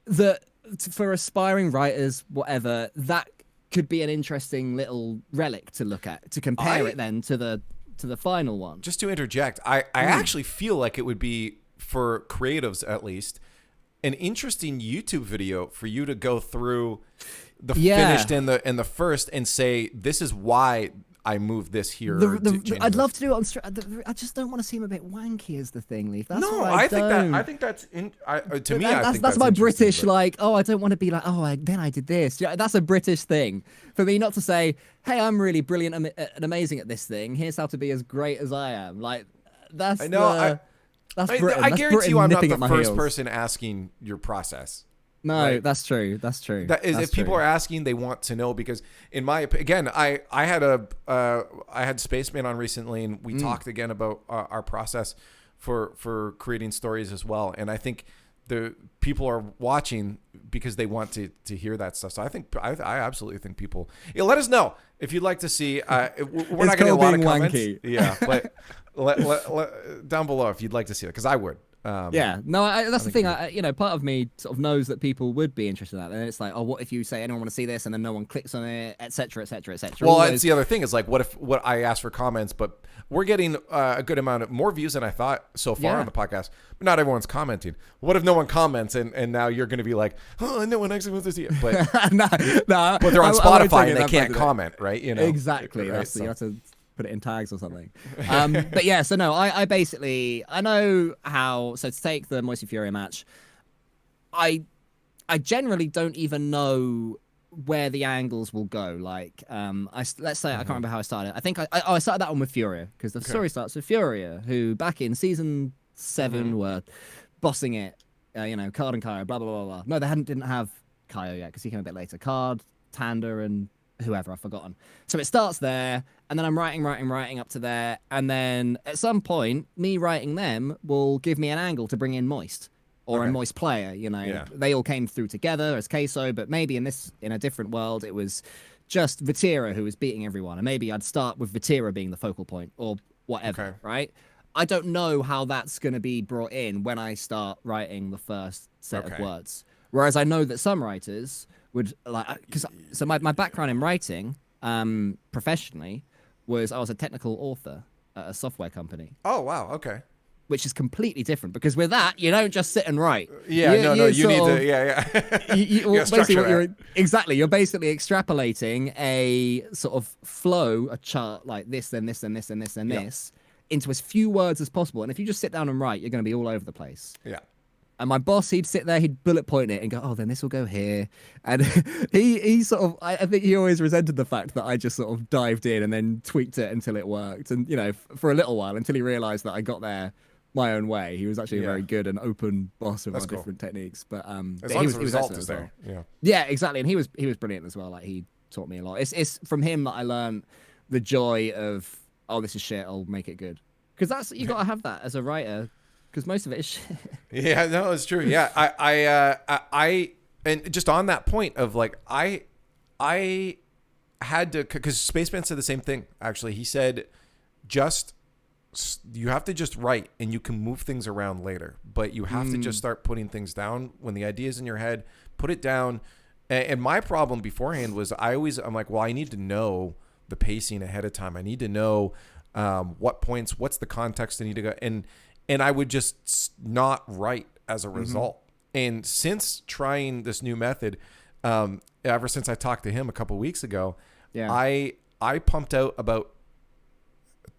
that for aspiring writers, whatever, that could be an interesting little relic to look at, to compare it then to the final one. Just to interject, I actually feel like it would be, for creatives at least, an interesting YouTube video for you to go through the finished and the first and say, this is why I move this here. I'd love to do it on. I just don't want to seem a bit wanky as the thing, Leaf. That's no, what I think that's to me. I think that's my British, but... like, oh, I don't want to be like, oh, then I did this. Yeah, that's a British thing for me, not to say, hey, I'm really brilliant and amazing at this thing. Here's how to be as great as I am. Like, that's that's Britain. I guarantee you, I'm not the first heels. person asking your process. No, right? That's true. That's true. That is, if people are asking, they want to know, because in my again, I had Spaceman on recently, and we talked again about our process for creating stories as well. And I think the people are watching because they want to hear that stuff. So I absolutely think people. Yeah, let us know if you'd like to see. We're not getting a lot of comments. Wanky. Yeah, but let down below if you'd like to see it, because I would. That's the thing. Part of me sort of knows that people would be interested in that, and it's like, oh, what if you say anyone want to see this, and then no one clicks on it, etc., etc., etc. Well, that's the other thing. Is like, what I asked for comments, but we're getting a good amount of more views than I thought so far on the podcast. But not everyone's commenting. What if no one comments, and now you're going to be like, oh, no one actually wants to see it, but but they're on Spotify and they can't comment, right? You know, exactly. Right? You have to put it in tags or something. But yeah, so no, I basically, I know how, so to take the Moisty Fury match, I generally don't even know where the angles will go. Like, let's say, I can't remember how I started. I think I started that one with Furia, because the story starts with Furia, who back in season 7 were bossing it, Card and Kaio, blah, blah, blah, blah. No, they didn't have Kaio yet, because he came a bit later. Card, Tanda, and whoever, I've forgotten. So it starts there, and then I'm writing up to there, and then at some point, me writing them will give me an angle to bring in Moist, or a Moist player, They all came through together as Queso, but maybe in a different world, it was just Vatira who was beating everyone, and maybe I'd start with Vatira being the focal point, or whatever, right? I don't know how that's going to be brought in when I start writing the first set of words. Whereas I know that some writers would so my background in writing professionally was I was a technical author at a software company. Oh wow, okay. Which is completely different, because with that you don't just sit and write. Yeah, you need to You're basically extrapolating a sort of flow, a chart like this, then this, then this, then this, then this, into as few words as possible. And if you just sit down and write, you're going to be all over the place. Yeah. And my boss, he'd sit there, he'd bullet point it and go, oh, then this will go here. And he sort of, I think he always resented the fact that I just sort of dived in and then tweaked it until it worked. And, for a little while, until he realized that I got there my own way. He was actually a very good and open boss with our different techniques. But as long as the result is there. Well. Yeah, exactly. And he was brilliant as well. Like, he taught me a lot. It's from him that I learned the joy of, oh, this is shit, I'll make it good. Because you got to have that as a writer. Because most of it is shit. Yeah, no, it's true. Yeah, I and just on that point of like, I had to, because Spaceman said the same thing. Actually, he said, you have to just write, and you can move things around later. But you have to just start putting things down when the idea is in your head. Put it down. And my problem beforehand was I'm like, well, I need to know the pacing ahead of time. I need to know what points, what's the context I need to go and I would just not write as a result. And since trying this new method, ever since I talked to him a couple weeks ago, I pumped out about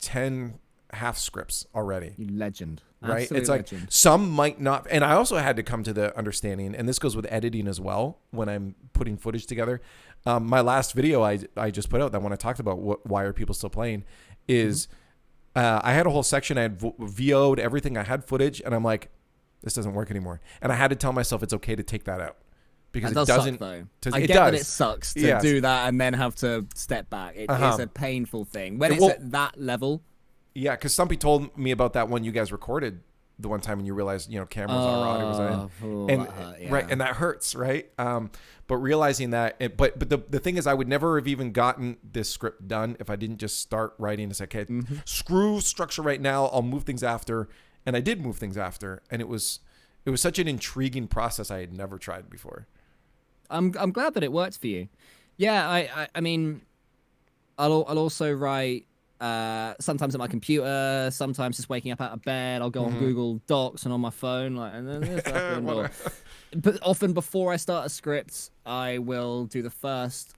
10 half scripts already. You legend. Right? Absolute it's like legend. Some might not. And I also had to come to the understanding, and this goes with editing as well, when I'm putting footage together. My last video I just put out, that one I talked about why are people still playing, is I had a whole section. I had VO'd everything. I had footage, and I'm like, this doesn't work anymore. And I had to tell myself it's okay to take that out, because it doesn't. Suck, though. I get that it sucks to do that and then have to step back. It is a painful thing when it's at that level. Yeah, because somebody told me about that one you guys recorded the one time, and you realized, cameras on Roddy was in, and right, and that hurts, right? But realizing that, but the thing is, I would never have even gotten this script done if I didn't just start writing and say, okay, screw structure right now, I'll move things after. And I did move things after, and it was such an intriguing process I had never tried before. I'm glad that it worked for you. Yeah, I mean, I'll also write sometimes at my computer, sometimes just waking up out of bed. I'll go on Google Docs and on my phone, and then this happened. But often before I start a script, I will do the first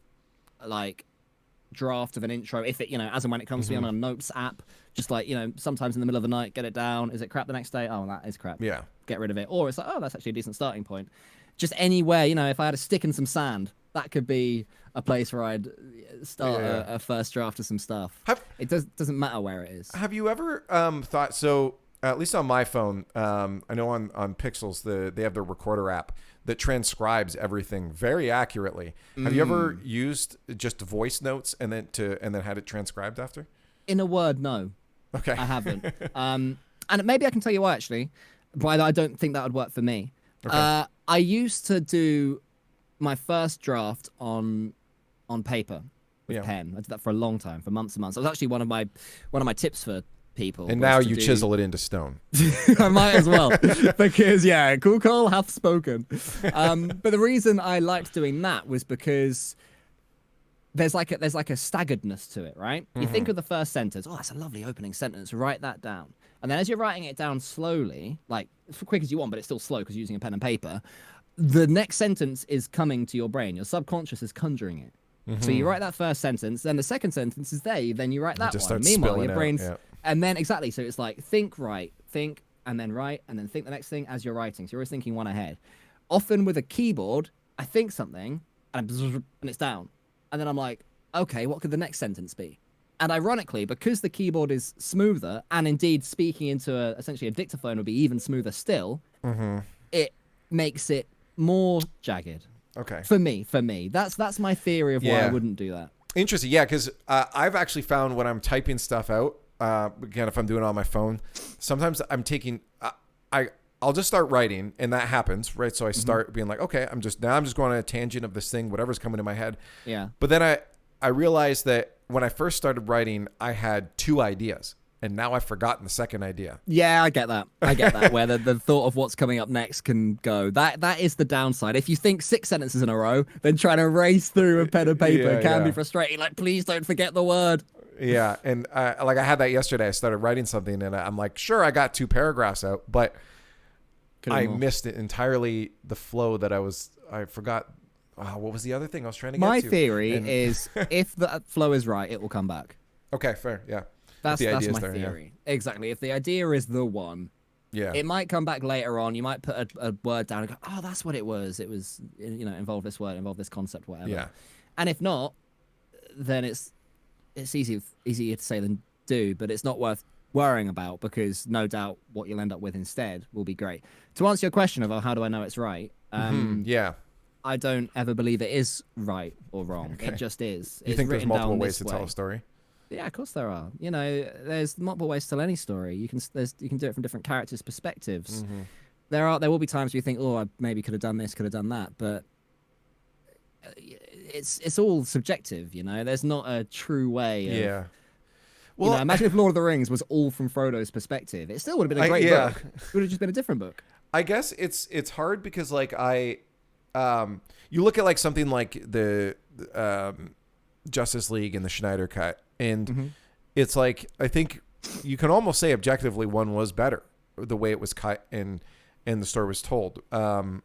draft of an intro, if it, as and when it comes to me on a notes app, just like, sometimes in the middle of the night, get it down. Is it crap the next day? Oh, that is crap. Yeah. Get rid of it. Or it's like, oh, that's actually a decent starting point. Just anywhere, if I had a stick and some sand, that could be a place where I'd start a first draft of some stuff. It doesn't matter where it is. Have you ever thought, so at least on my phone, I know on Pixels, they have their recorder app that transcribes everything very accurately. Have you ever used just voice notes and then had it transcribed after? In a word, no. Okay. I haven't. And maybe I can tell you why, actually, but I don't think that would work for me. Okay. I used to do my first draft on paper with pen. I did that for a long time, for months and months. That was actually one of my tips for people. And now you chisel it into stone. I might as well, because cool Cole hath spoken. But the reason I liked doing that was because there's like a staggeredness to it, right? You think of the first sentence. Oh, that's a lovely opening sentence. Write that down. And then as you're writing it down slowly, like as quick as you want, but it's still slow because you're using a pen and paper, the next sentence is coming to your brain. Your subconscious is conjuring it. So you write that first sentence, then the second sentence is there. Then you write that one. Meanwhile, your brain's... And then exactly, so it's like think, and then write, and then think the next thing as you're writing. So you're always thinking one ahead. Often with a keyboard, I think something, and it's down. And then I'm like, okay, what could the next sentence be? And ironically, because the keyboard is smoother, and indeed speaking into essentially a dictaphone would be even smoother still, it makes it more jagged. Okay. For me. That's my theory of why I wouldn't do that. Interesting. Yeah, because I've actually found when I'm typing stuff out, again, if I'm doing it on my phone, sometimes I'm taking, I'll just start writing, and that happens, right? So I start being like, okay, I'm just going on a tangent of this thing, whatever's coming in my head. Yeah. But then I realized that when I first started writing, I had 2 ideas, and now I've forgotten the second idea. Yeah, I get that. Where the thought of what's coming up next can go. That is the downside. If you think 6 sentences in a row, then trying to race through a pen and paper can be frustrating. Like, please don't forget the word. Yeah, and I had that yesterday. I started writing something, and I'm like, sure, I got 2 paragraphs out, but I missed it entirely. The flow that I forgot. What was the other thing I was trying to get to? My theory is if the flow is right, it will come back. Okay, fair. Yeah. That's my theory. Yeah. Exactly. If the idea is the one, it might come back later on. You might put a word down and go, oh, that's what it was. It was, involved this word, involved this concept, whatever. Yeah. And if not, then it's easier to say than do, but it's not worth worrying about, because no doubt what you'll end up with instead will be great. To answer your question of how do I know it's right? I don't ever believe it is right or wrong. Okay. It just is. You think there's multiple ways to tell a story? Yeah, of course there are. There's multiple ways to tell any story. You can do it from different characters' perspectives. There will be times where you think, oh, I maybe could have done this, could have done that, but it's all subjective. There's not a true way. Well, imagine if Lord of the Rings was all from Frodo's perspective. It still would have been a great book. It would have just been a different book. I guess it's hard because you look at like something like the Justice League and the Schneider cut, and it's like, I think you can almost say objectively one was better, the way it was cut and the story was told. And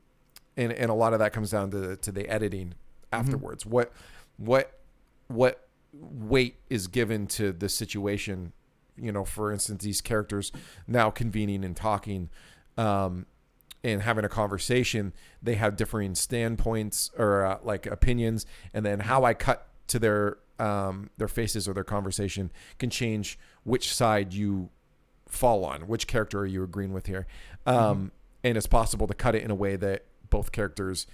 a lot of that comes down to the editing afterwards. What weight is given to the situation? For instance, these characters now convening and talking, and having a conversation, they have differing standpoints or like opinions, and then how I cut to their faces or their conversation can change which side you fall on, which character are you agreeing with here. And it's possible to cut it in a way that both characters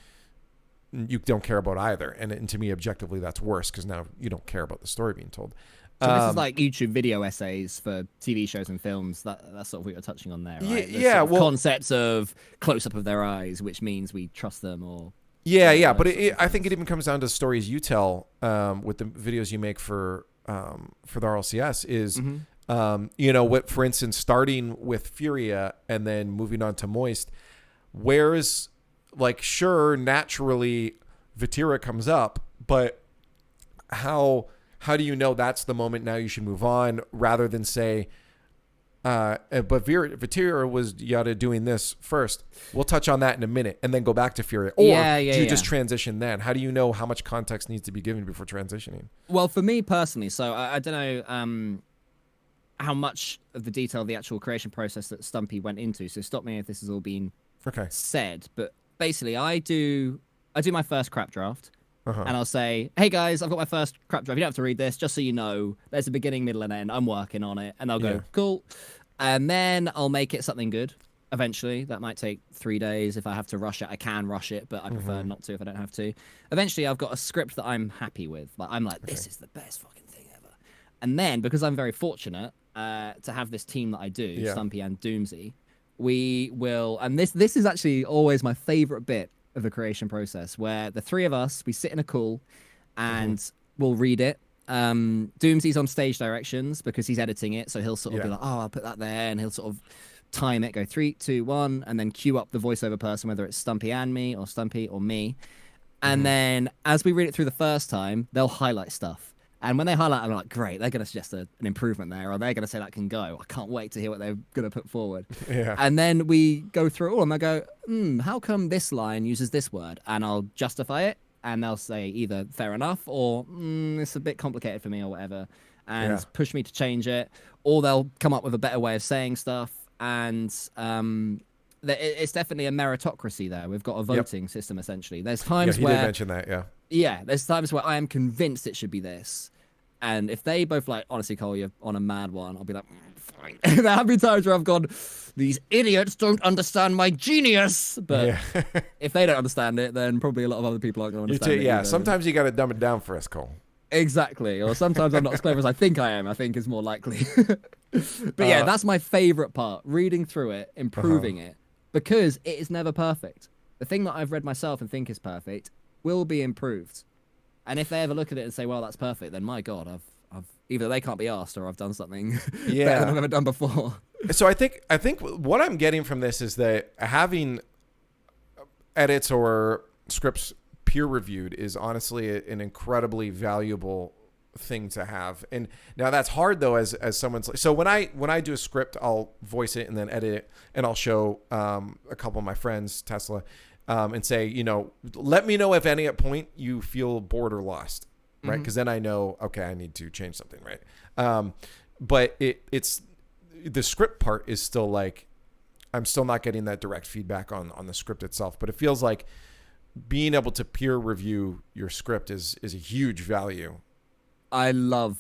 you don't care about either, and to me objectively that's worse, because now you don't care about the story being told. So this is like YouTube video essays for TV shows and films. That's sort of what you're touching on there, right? Yeah. Concepts of close up of their eyes, which means we trust them, or but I think it even comes down to stories you tell with the videos you make for the RLCS is what, for instance, starting with Furia and then moving on to Moist, whereas like sure naturally Vatira comes up, but how do you know that's the moment now you should move on, rather than say, But Vatira was yada doing this first. We'll touch on that in a minute and then go back to Furia. Or do you just transition then? How do you know how much context needs to be given before transitioning? Well, for me personally, so I don't know how much of the detail of the actual creation process that Stumpy went into. So stop me if this has all been said. But basically, I do my first crap draft. And I'll say, hey guys, I've got my first crap draft. You don't have to read this, just so you know. There's a beginning, middle, and end. I'm working on it. And they'll go, cool. And then I'll make it something good eventually. That might take 3 days. If I have to rush it, I can rush it, but I prefer not to if I don't have to. Eventually, I've got a script that I'm happy with. Like, I'm like, this is the best fucking thing ever. And then, because I'm very fortunate to have this team that I do, Stumpy and Doomsy, we will... And this is actually always my favorite bit of the creation process, where the three of us, we sit in a call and we'll read it. Doomsy's on stage directions because he's editing it, so he'll sort of be like, oh, I'll put that there, and he'll sort of time it, go 3, 2, 1, and then cue up the voiceover person, whether it's Stumpy and me or Stumpy or me. And then as we read it through the first time, they'll highlight stuff. And when they highlight, I'm like, great, they're going to suggest an improvement there, or they're going to say that can go. I can't wait to hear what they're going to put forward. And then we go through it all, and I go, how come this line uses this word? And I'll justify it, and they'll say either fair enough, or it's a bit complicated for me, or whatever, and push me to change it. Or they'll come up with a better way of saying stuff. And it's definitely a meritocracy there. We've got a voting system, essentially. There's times where... did mention that, Yeah, there's times where I am convinced it should be this. And if they both like, honestly, Cole, you're on a mad one, I'll be like, fine. There have been times where I've gone, these idiots don't understand my genius. But if they don't understand it, then probably a lot of other people aren't going to understand it either. Sometimes you got to dumb it down for us, Cole. Exactly. Or sometimes I'm not as clever as I think I am, I think is more likely. But yeah, that's my favorite part, reading through it, improving it, because it is never perfect. The thing that I've read myself and think is perfect will be improved. And if they ever look at it and say, well, that's perfect, then my God, I've either they can't be asked or I've done something better than I've ever done before. So I think what I'm getting from this is that having edits or scripts peer reviewed is honestly an incredibly valuable thing to have. And now that's hard though, as someone's like, so when I do a script, I'll voice it and then edit it, and I'll show a couple of my friends, Tesla, and say, let me know if any at point you feel bored or lost, right? Because then I know, okay, I need to change something, right? But it's the script part is still like, I'm still not getting that direct feedback on the script itself, but it feels like being able to peer review your script is a huge value. I love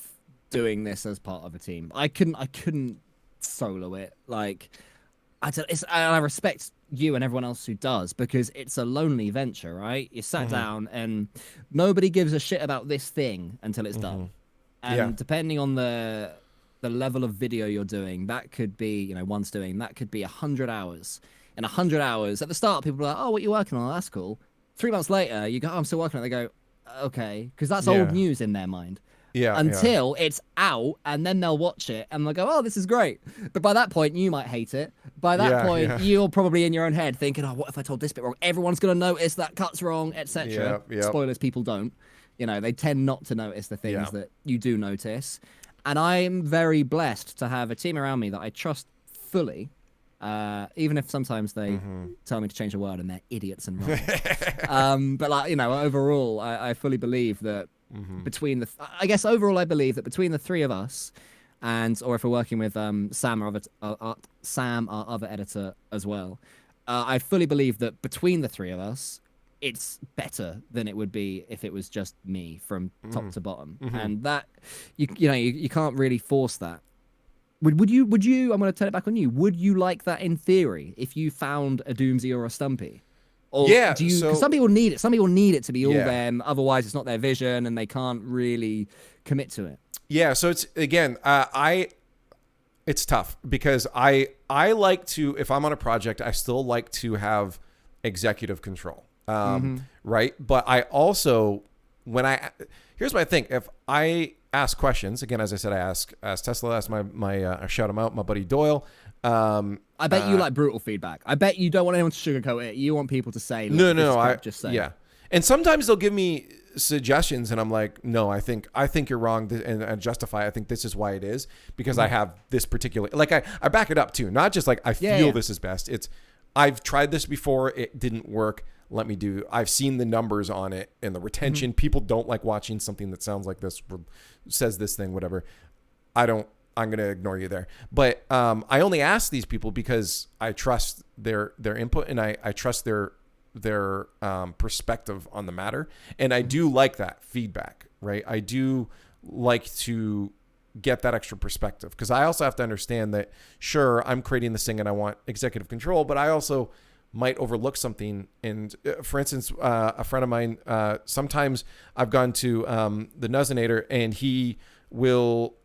doing this as part of a team. I couldn't solo it. Like, I respect you and everyone else who does, because it's a lonely venture, right? You sat down and nobody gives a shit about this thing until it's done. And depending on the level of video you're doing, that could be, one's doing, that could be 100 hours. In 100 hours, at the start, people are like, oh, what are you working on? That's cool. 3 months later, you go, oh, I'm still working on it. They go, okay, because that's old news in their mind. Until it's out, and then they'll watch it and they'll go, oh, this is great. But by that point, you might hate it. By that point, you're probably in your own head thinking, oh, what if I told this bit wrong? Everyone's going to notice that cut's wrong, etc. Spoilers, people don't. They tend not to notice the things that you do notice. And I'm very blessed to have a team around me that I trust fully, even if sometimes they tell me to change a word and they're idiots and wrong. But overall, I fully believe that between overall I believe that between the three of us, or if we're working with Sam, our other editor as well, I fully believe that between the three of us, it's better than it would be if it was just me from top to bottom. And that you can't really force that. Would you? I'm going to turn it back on you. Would you like that in theory if you found a Doomsy or a Stumpy? Or do you? Because some people need it. Some people need it to be all them. Otherwise, it's not their vision, and they can't really commit to it. Yeah. So it's again, it's tough because I like to, if I'm on a project, I still like to have executive control, right? But I also, here's what I think. If I ask questions, again, as I said, I ask Tesla, ask I shout him out, my buddy Doyle. I bet you like brutal feedback. I bet you don't want anyone to sugarcoat it. You want people to say, no, just say. Yeah. And sometimes they'll give me suggestions, and I'm like, no, I think you're wrong, and I justify. I think this is why it is, because I have this particular, like I back it up too, not just like I feel this is best. It's I've tried this before, it didn't work. I've seen the numbers on it and the retention. People don't like watching something that sounds like this, says this thing, whatever. I'm going to ignore you there. But I only ask these people because I trust their input, and I trust their perspective on the matter. And I do like that feedback, right? I do like to get that extra perspective, because I also have to understand that, sure, I'm creating this thing and I want executive control, but I also might overlook something. And for instance, a friend of mine, sometimes I've gone to the Nuzzinator, and he will,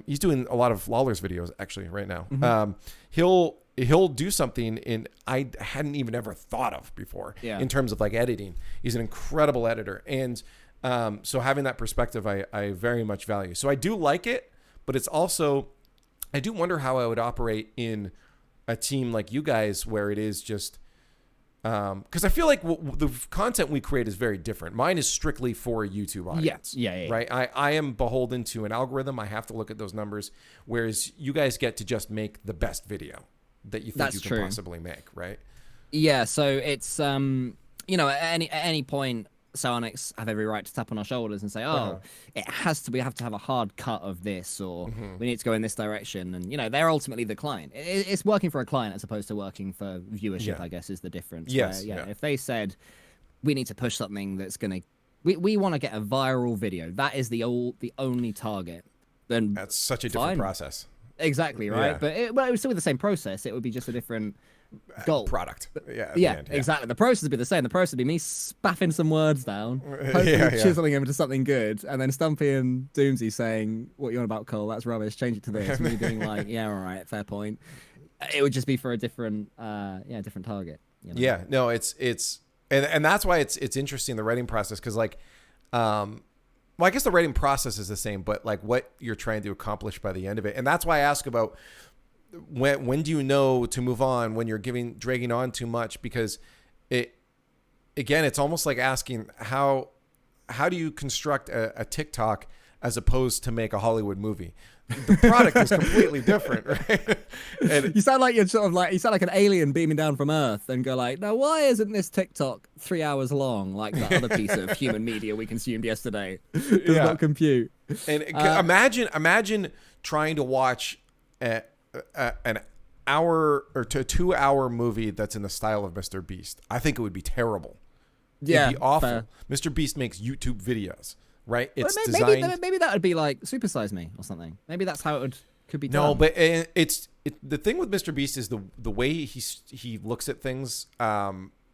he's doing a lot of Lawler's videos actually right now. He'll do something I hadn't even ever thought of before in terms of like editing. He's an incredible editor. And so having that perspective, I very much value. So I do like it, but it's also, I do wonder how I would operate in a team like you guys, where it is just, because I feel like the content we create is very different. Mine is strictly for a YouTube audience. Yeah. Right? I am beholden to an algorithm. I have to look at those numbers, whereas you guys get to just make the best video that you think you can possibly make, right? Yeah, so it's, you know, at any point, Psionics have every right to tap on our shoulders and say, we have to have a hard cut of this, or we need to go in this direction. And, you know, they're ultimately the client. It's working for a client as opposed to working for viewership, I guess, is the difference. Yes. Where, if they said, we need to push something that's going to, we want to get a viral video, that is the only target, then that's such a different process. Exactly, right? Yeah. But it would still be the same process. It would be just a different goal. Product. Yeah, exactly. The process would be the same. The process would be me spaffing some words down, hopefully chiseling them into something good, and then Stumpy and Doomsy saying, what you on about, Cole? That's rubbish. Change it to this. Me being like, yeah, all right, fair point. It would just be for a different different target. You know? Yeah, no, it's and that's why it's interesting, the writing process, because like, well, I guess the writing process is the same, but like what you're trying to accomplish by the end of it. And that's why I ask about when do you know to move on, when you're dragging on too much, because it's almost like asking how do you construct a TikTok as opposed to make a Hollywood movie? The product is completely different, right? And you sound like you sound like an alien beaming down from Earth, and go like, now why isn't this TikTok 3 hours long like that other piece of human media we consumed yesterday? Does not compute. And imagine trying to watch an hour or 2 hour movie that's in the style of Mr. Beast. I think it would be terrible. Yeah, it'd be awful. Fair. Mr. Beast makes YouTube videos. Right, it's designed. Maybe that would be like Super Size Me or something. Maybe that's how it could be done. No, but it's the thing with Mr. Beast is the way he looks at things.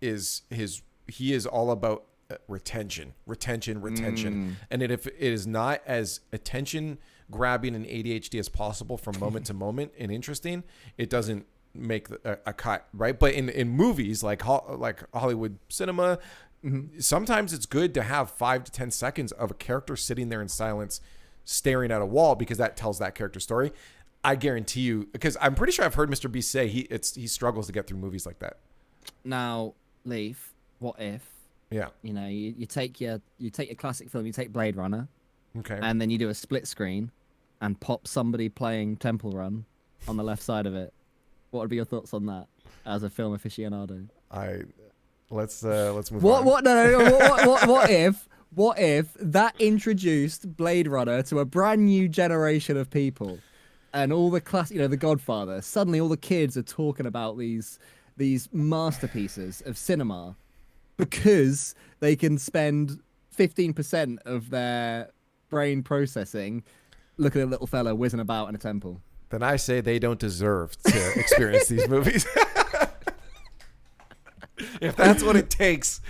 He is all about retention, and if it is not as attention grabbing and ADHD as possible from moment to moment and interesting, it doesn't make a cut, right? But in movies like Hollywood cinema. Sometimes it's good to have 5 to 10 seconds of a character sitting there in silence, staring at a wall, because that tells that character's story. I guarantee you, because I'm pretty sure I've heard Mr. Beast say he struggles to get through movies like that. Now, Leaf, what if? Yeah. You know, you take your classic film, you take Blade Runner, okay, and then you do a split screen, and pop somebody playing Temple Run on the left side of it. What would be your thoughts on that as a film aficionado? Let's move on. What if that introduced Blade Runner to a brand new generation of people, and all the class, The Godfather. Suddenly, all the kids are talking about these masterpieces of cinema because they can spend 15% of their brain processing looking at a little fella whizzing about in a temple. Then I say they don't deserve to experience these movies. If that's what it takes,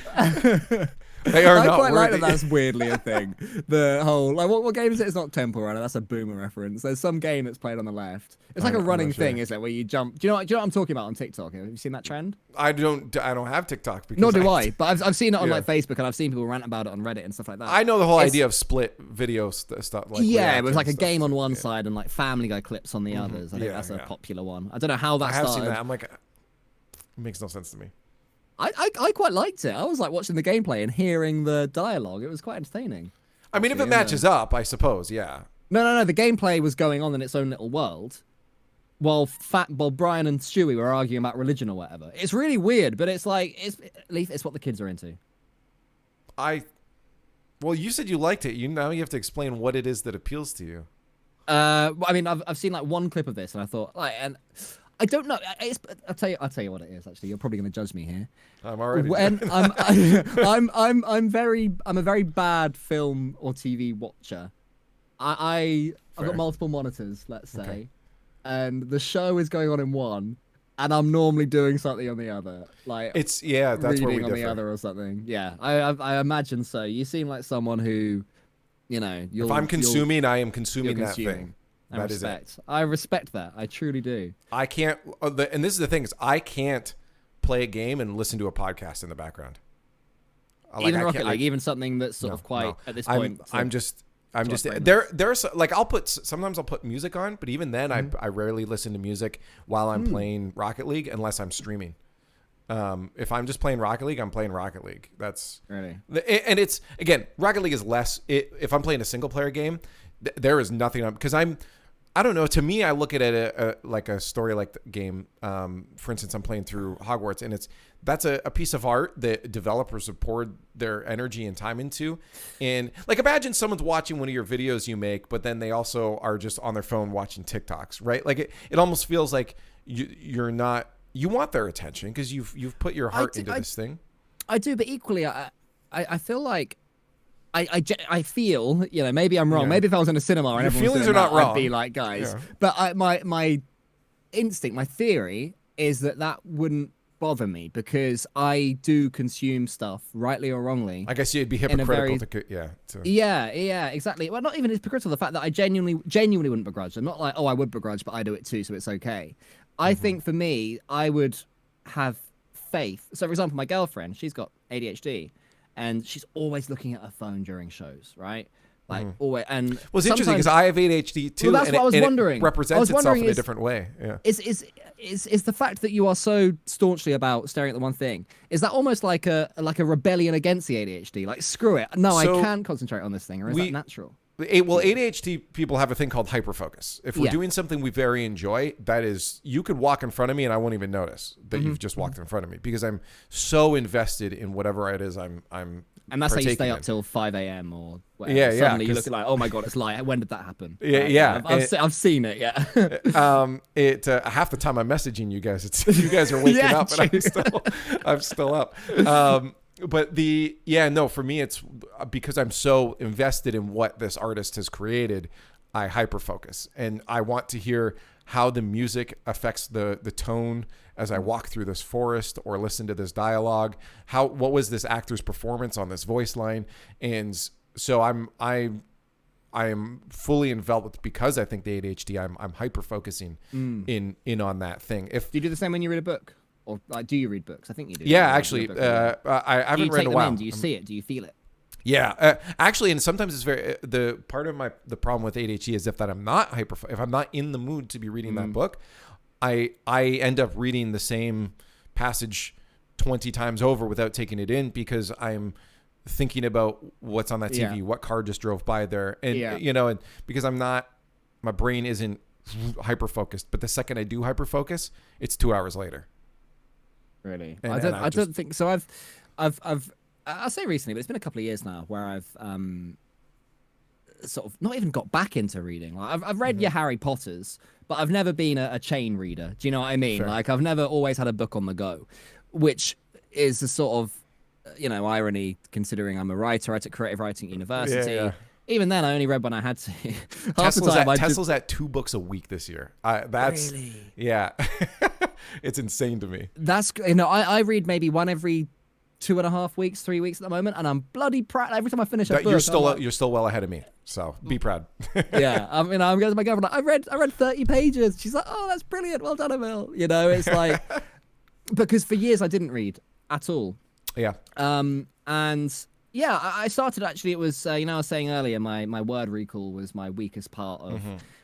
they are not quite worthy. like that's weirdly a thing. The whole what game is it? It's not Temple Runner. That's a boomer reference. There's some game that's played on the left. It's like a running thing, isn't it? Where you jump. Do you know what I'm talking about on TikTok? Have you seen that trend? I don't have TikTok. Because Nor do I. But I've seen it on like Facebook, and I've seen people rant about it on Reddit and stuff like that. I know the whole idea of split video stuff. Like it was like a game on one side and like Family Guy clips on the others. I think that's a popular one. I don't know how that started. I have seen that. I'm like, it makes no sense to me. I quite liked it. I was like watching the gameplay and hearing the dialogue. It was quite entertaining. I mean, if it matches up, I suppose, yeah. No. The gameplay was going on in its own little world, while Brian and Stewie were arguing about religion or whatever. It's really weird, but it's like it's what the kids are into. Well, you said you liked it. Now you have to explain what it is that appeals to you. I mean, I've seen like one clip of this, and I thought and I don't know. I'll tell you what it is. Actually, you're probably going to judge me here. I'm already. When I'm a very bad film or TV watcher. I've got multiple monitors, let's say, okay. And the show is going on in one, and I'm normally doing something on the other, like that's where we reading on differ. the other or something. Yeah, I imagine so. You seem like someone who, if I'm consuming, I am consuming that thing. That is it. I respect that. I truly do. I can't, and this is the thing, is I can't play a game and listen to a podcast in the background. Even Rocket League, even something that's sort of quite at this point. I'm just there's like sometimes I'll put music on, but even then I rarely listen to music while I'm playing Rocket League unless I'm streaming. If I'm just playing Rocket League, I'm playing Rocket League. That's really, and it's, again, Rocket League is less. If I'm playing a single player game, there is nothing on, because I don't know. To me, I look at it like a story like the game. For instance, I'm playing through Hogwarts, and that's a piece of art that developers have poured their energy and time into. And like, imagine someone's watching one of your videos you make, but then they also are just on their phone watching TikToks, right? Like it almost feels like you want their attention because you've put your heart into this thing. I do, but equally, I feel like. I feel, maybe I'm wrong. Yeah. Maybe if I was in a cinema and your feelings are not wrong, I'd be like, guys. Yeah. But my instinct, my theory is that wouldn't bother me because I do consume stuff, rightly or wrongly. I guess you'd be hypocritical. Yeah, exactly. Well, not even hypocritical. The fact that I genuinely wouldn't begrudge. I'm not like, I would begrudge, but I do it too, so it's okay. I think for me, I would have faith. So, for example, my girlfriend, she's got ADHD. And she's always looking at her phone during shows, right? Like always. And well, it's interesting because I have ADHD too. Well, that's what I was wondering. It represents itself in a different way. Yeah. Is the fact that you are so staunchly about staring at the one thing? Is that almost like a rebellion against the ADHD? Like, screw it. No, I can't concentrate on this thing, or is that natural? Well, ADHD people have a thing called hyperfocus. If we're doing something we very enjoy, that is, you could walk in front of me and I won't even notice that you've just walked in front of me because I'm so invested in whatever it is I'm and that's how you stay up till 5 a.m. or whatever. Yeah, Suddenly you look at like, oh my god, it's light. When did that happen? Yeah. I've seen it. Yeah. Half the time I'm messaging you guys, it's you guys are waking up and I'm still up. But for me, it's because I'm so invested in what this artist has created, I hyperfocus and I want to hear how the music affects the tone as I walk through this forest or listen to this dialogue. What was this actor's performance on this voice line? And so I am fully enveloped because I think the ADHD. I'm hyper focusing in on that thing. Do you do the same when you read a book? Or like, do you read books? I think you do. Yeah, actually, I haven't read in a while. Do you see it? Do you feel it? Yeah, actually, and sometimes it's the part of the problem with ADHD is if I'm not in the mood to be reading that book, I end up reading the same passage 20 times over without taking it in because I'm thinking about what's on that TV, what car just drove by there, and and because my brain isn't hyper focused. But the second I do hyper focus, it's 2 hours later. Really? I don't think so. I'll say recently, but it's been a couple of years now where I've sort of not even got back into reading. Like, I've read your Harry Potters, but I've never been a chain reader. Do you know what I mean? Sure. Like, I've never always had a book on the go, which is a sort of, irony considering I'm a writer. I took creative writing at university. Yeah. Even then, I only read when I had to. Tesla's at 2 books a week this year. Really? Yeah. It's insane to me. That's I read maybe one every 2.5 weeks, 3 weeks at the moment, and I'm bloody proud. Every time I finish a book, you're still well ahead of me. So be proud. Yeah, I'm going to my girlfriend. I read 30 pages. She's like, oh, that's brilliant. Well done, Emile. It's like because for years I didn't read at all. Yeah. And yeah, I started actually. It was I was saying earlier, my word recall was my weakest part of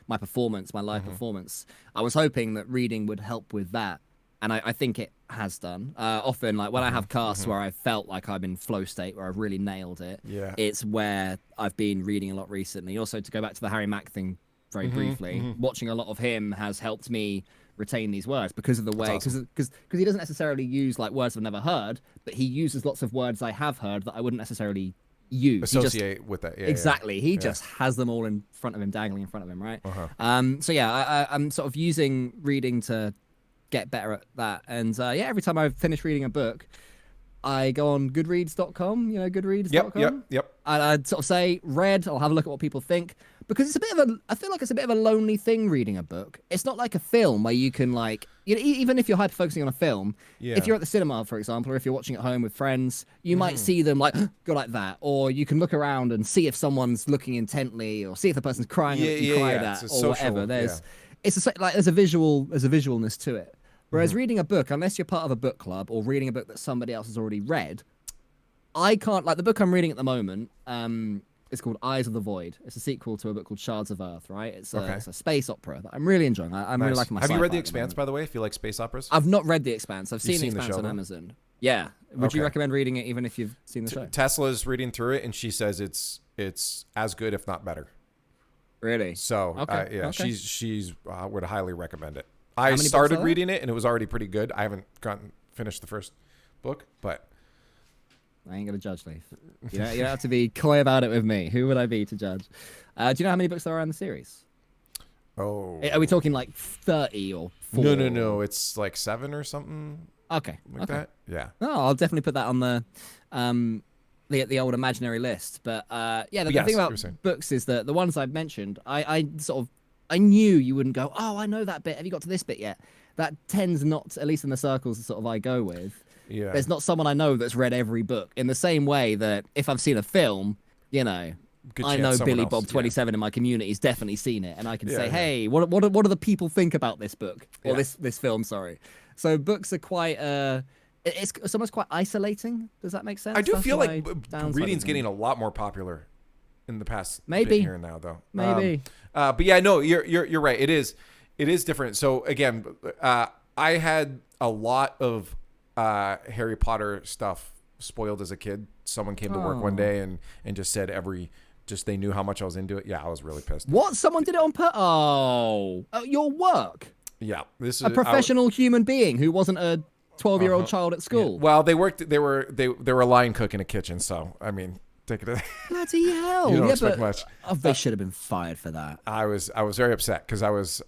my performance, my live performance. I was hoping that reading would help with that. And I think it has done. Often, like when I have casts where I felt like I'm in flow state, where I've really nailed it, it's where I've been reading a lot recently. Also, to go back to the Harry Mack thing very briefly, watching a lot of him has helped me retain these words because of the way, because he doesn't necessarily use like words I've never heard, but he uses lots of words I have heard that I wouldn't necessarily use. Associate with that. Exactly. He just has them all in front of him, dangling in front of him, right? So yeah, I'm sort of using reading to get better at that. And yeah, every time I finish reading a book, I go on goodreads.com, goodreads.com. Yep. I'd sort of say read, I'll have a look at what people think, because it's a bit of I feel like it's a bit of a lonely thing reading a book. It's not like a film where you can like, even if you're hyper focusing on a film, if you're at the cinema, for example, or if you're watching at home with friends, you might see them like go like that, or you can look around and see if someone's looking intently, or see if the person's crying you cried at, or whatever. There's a visualness to it. Whereas reading a book, unless you're part of a book club or reading a book that somebody else has already read, I can't, like the book I'm reading at the moment, it's called Eyes of the Void. It's a sequel to a book called Shards of Earth, right? It's a space opera that I'm really enjoying. I'm really liking my Have you read The Expanse, by the way, if you like space operas? I've not read The Expanse. I've seen The Expanse on Amazon. Yeah. Would you recommend reading it even if you've seen the show? Tesla's reading through it, and she says it's as good, if not better. Really? So, she's would highly recommend it. I started reading it, and it was already pretty good. I haven't finished the first book, but I ain't gonna judge, Leaf. You don't have to be coy about it with me. Who would I be to judge? Do you know how many books there are in the series? Oh, are we talking like 30 or 4? No. It's like 7 or something. Okay, that. Yeah. No, I'll definitely put that on the old imaginary list. But the thing about books is that the ones I've mentioned, I knew you wouldn't go, oh, I know that bit. Have you got to this bit yet? That tends not, at least in the circles that sort of I go with. Yeah. There's not someone I know that's read every book. In the same way that if I've seen a film, I know Billy Bob 27 in my community has definitely seen it, and I can say, hey, what do the people think about this book or this film? Sorry. So books are quite it's almost quite isolating. Does that make sense? I do feel like reading's getting a lot more popular in the past bit here and now, though. Maybe. But yeah, no, you're right. It is different. So again, I had a lot of Harry Potter stuff spoiled as a kid. Someone came to work one day and just said they knew how much I was into it. Yeah, I was really pissed. What? Someone did it on purpose? Oh, your work. Yeah, this is a professional human being who wasn't a 12-year-old child at school. Yeah. Well, they were a line cook in a kitchen. So I mean, take it. Bloody hell! You don't expect much. They should have been fired for that. I was very upset because I was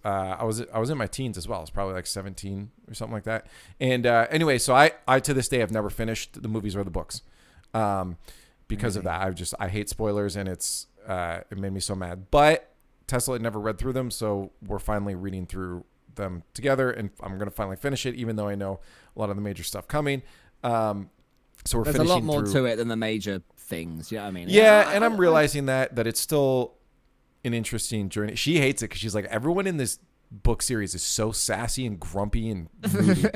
in my teens as well. I was probably like 17 or something like that. And anyway, so I to this day have never finished the movies or the books because of that. I hate spoilers, and it made me so mad. But Tesla had never read through them, so we're finally reading through them together, and I'm gonna finally finish it, even though I know a lot of the major stuff coming. So there's a lot more to it than the major things. Yeah, I mean, and I'm realizing that it's still an interesting journey. She hates it because she's like, everyone in this book series is so sassy and grumpy and moody.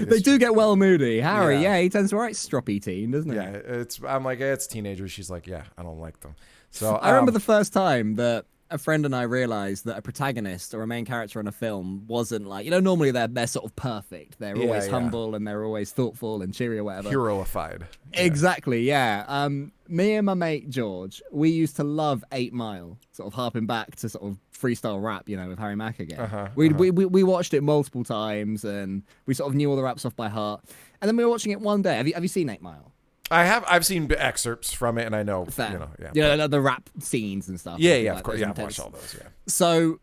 They do get well moody. Harry, he tends to write stroppy teen, doesn't he? Yeah, I'm like, it's teenagers. She's like, yeah, I don't like them. So I remember the first time that a friend and I realized that a protagonist or a main character in a film wasn't like, normally they're sort of perfect. They're always humble and they're always thoughtful and cheery or whatever. Heroified. Yeah. Exactly, yeah. Me and my mate George, we used to love 8 Mile, sort of harping back to sort of freestyle rap, with Harry Mack again. We watched it multiple times and we sort of knew all the raps off by heart. And then we were watching it one day. Have you seen 8 Mile? I've seen excerpts from it, and I know, the rap scenes and stuff. Yeah, of course. Yeah, I've watched all those, yeah. So,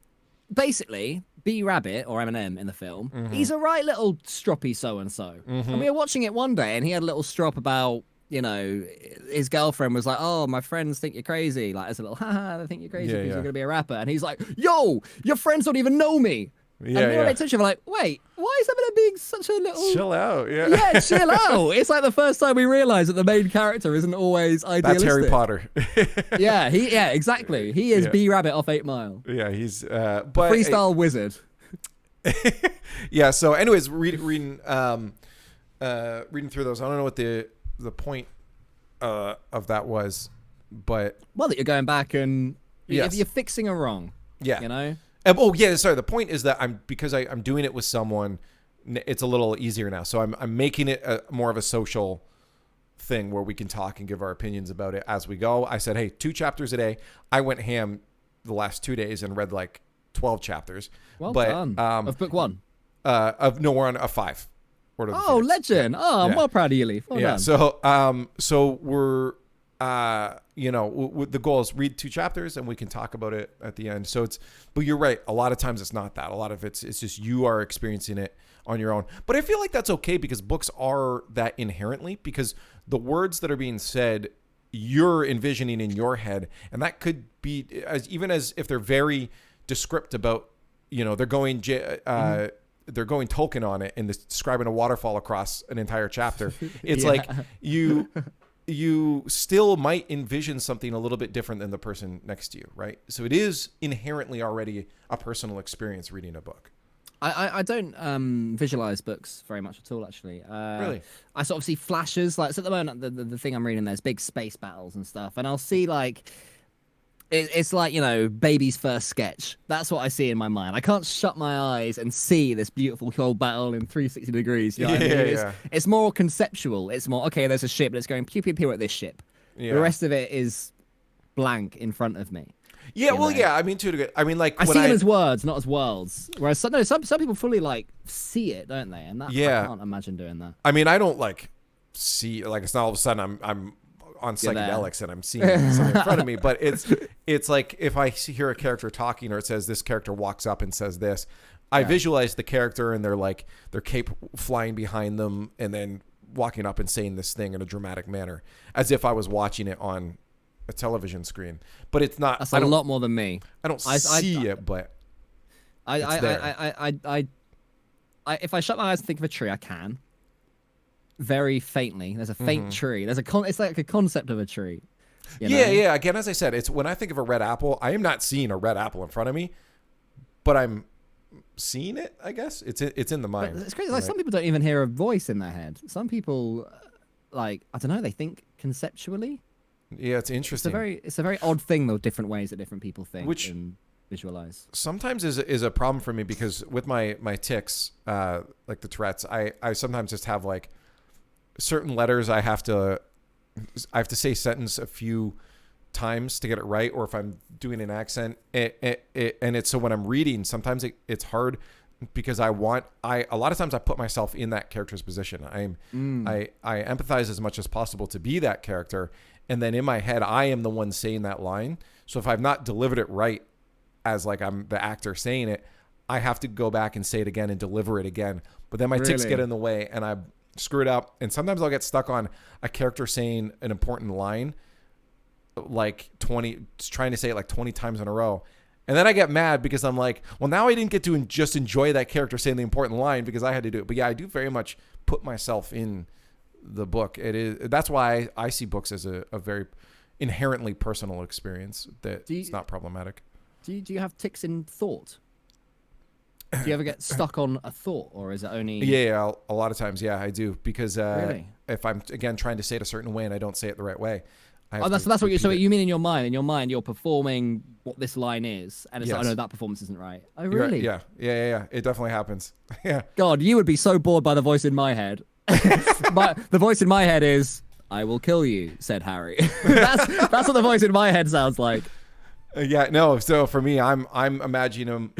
basically, B Rabbit, or Eminem in the film, he's a right little stroppy so-and-so. And we were watching it one day, and he had a little strop about, his girlfriend was like, oh, my friends think you're crazy. Like, as a little, haha, they think you're crazy because you're going to be a rapper. And he's like, yo, your friends don't even know me. Yeah, and when they touch him, I'm like, wait, why is Eminem being such a little... Chill out, yeah. Yeah, chill out. It's like the first time we realize that the main character isn't always idealistic. That's Harry Potter. yeah, exactly. He is B Rabbit off 8 Mile. Yeah, he's... freestyle wizard. Yeah, so anyways, reading through those, I don't know what the point of that was, but... Well, that you're going back and you're fixing a wrong. Yeah. Oh yeah, sorry. The point is that I'm doing it with someone it's a little easier now. So I'm making it more of a social thing where we can talk and give our opinions about it as we go. I said, hey, 2 chapters a day. I went ham the last 2 days and read like 12 chapters. Well done. Of book 1. We're on a 5. Oh, legend. Yeah. Oh, I'm well proud of you, Leaf. Well done. So we're, the goal is read 2 chapters and we can talk about it at the end. So but you're right. A lot of times it's not that. A lot of it's just you are experiencing it on your own. But I feel like that's okay because books are that inherently, because the words that are being said, you're envisioning in your head. And that could be even as if they're very descriptive about, they're going Tolkien on it and describing a waterfall across an entire chapter. It's like you still might envision something a little bit different than the person next to you, right? So it is inherently already a personal experience reading a book. I don't visualize books very much at all, actually. Really? I sort of see flashes. Like, so at the moment, the thing I'm reading, there's big space battles and stuff, and I'll see like it's like, baby's first sketch. That's what I see in my mind. I can't shut my eyes and see this beautiful whole battle in 360 degrees. You know what I mean? It's more conceptual. It's more, okay, there's a ship that's going pew pew pew at this ship. Yeah. The rest of it is blank in front of me. Yeah, I mean, like I see them as words, not as worlds. Whereas some people fully like see it, don't they? And that, I can't imagine doing that. I mean, I don't like see, like, it's not all of a sudden I'm on psychedelics and I'm seeing something in front of me, but it's like if I hear a character talking or it says this character walks up and says this, I visualize the character and their cape flying behind them and then walking up and saying this thing in a dramatic manner, as if I was watching it on a television screen. But it's not. That's a lot more than me. I don't see it, but if I shut my eyes and think of a tree, I can. Very faintly. There's a faint tree. It's like a concept of a tree. Yeah. Again, as I said, it's when I think of a red apple, I am not seeing a red apple in front of me, but I'm seeing it. I guess it's in the mind. But it's crazy. Like, some people don't even hear a voice in their head. Some people, like, I don't know, they think conceptually. Yeah, it's interesting. It's a very odd thing, though. Different ways that different people think and visualize. Sometimes is a problem for me because with my tics, like the Tourette's, I sometimes just have like certain letters I have to say sentence a few times to get it right, or if I'm doing an accent, and it's so when I'm reading, sometimes it's hard because a lot of times I put myself in that character's position. I empathize as much as possible to be that character, and then in my head I am the one saying that line. So if I've not delivered it right as like I'm the actor saying it, I have to go back and say it again and deliver it again. But then my tics get in the way and I screw it up, and sometimes I'll get stuck on a character saying an important line like trying to say it like 20 times in a row, and then I get mad because I'm like, well, now I didn't get to just enjoy that character saying the important line because I had to do it. But yeah, I do very much put myself in the book. That's why I see books as a very inherently personal experience it's not problematic. Do you have tics in thought? Do you ever get stuck on a thought, or is it only? Yeah, a lot of times, yeah, I do, because really? If I'm again trying to say it a certain way and I don't say it the right way, that's what you. So you mean in your mind? In your mind, you're performing what this line is, and it's like, oh no, that performance isn't right. Oh really? Right. Yeah. It definitely happens. Yeah. God, you would be so bored by the voice in my head. The voice in my head is, "I will kill you," said Harry. that's what the voice in my head sounds like. Yeah. No. So for me, I'm imagining him.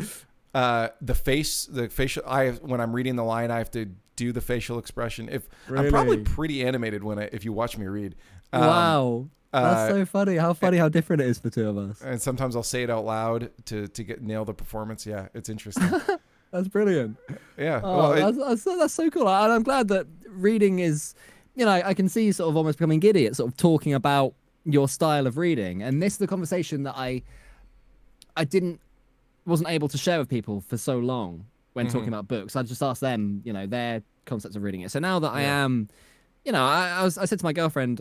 The facial. When I'm reading the line, I have to do the facial expression. I'm probably pretty animated if you watch me read. Wow, that's so funny. How different it is for the two of us. And sometimes I'll say it out loud to nail the performance. Yeah, it's interesting. That's brilliant. Yeah, that's so cool. And I'm glad that reading is, I can see you sort of almost becoming giddy at sort of talking about your style of reading. And this is the conversation that I wasn't able to share with people for so long when talking about books. I just asked them, their concepts of reading it. So now that I am, I said to my girlfriend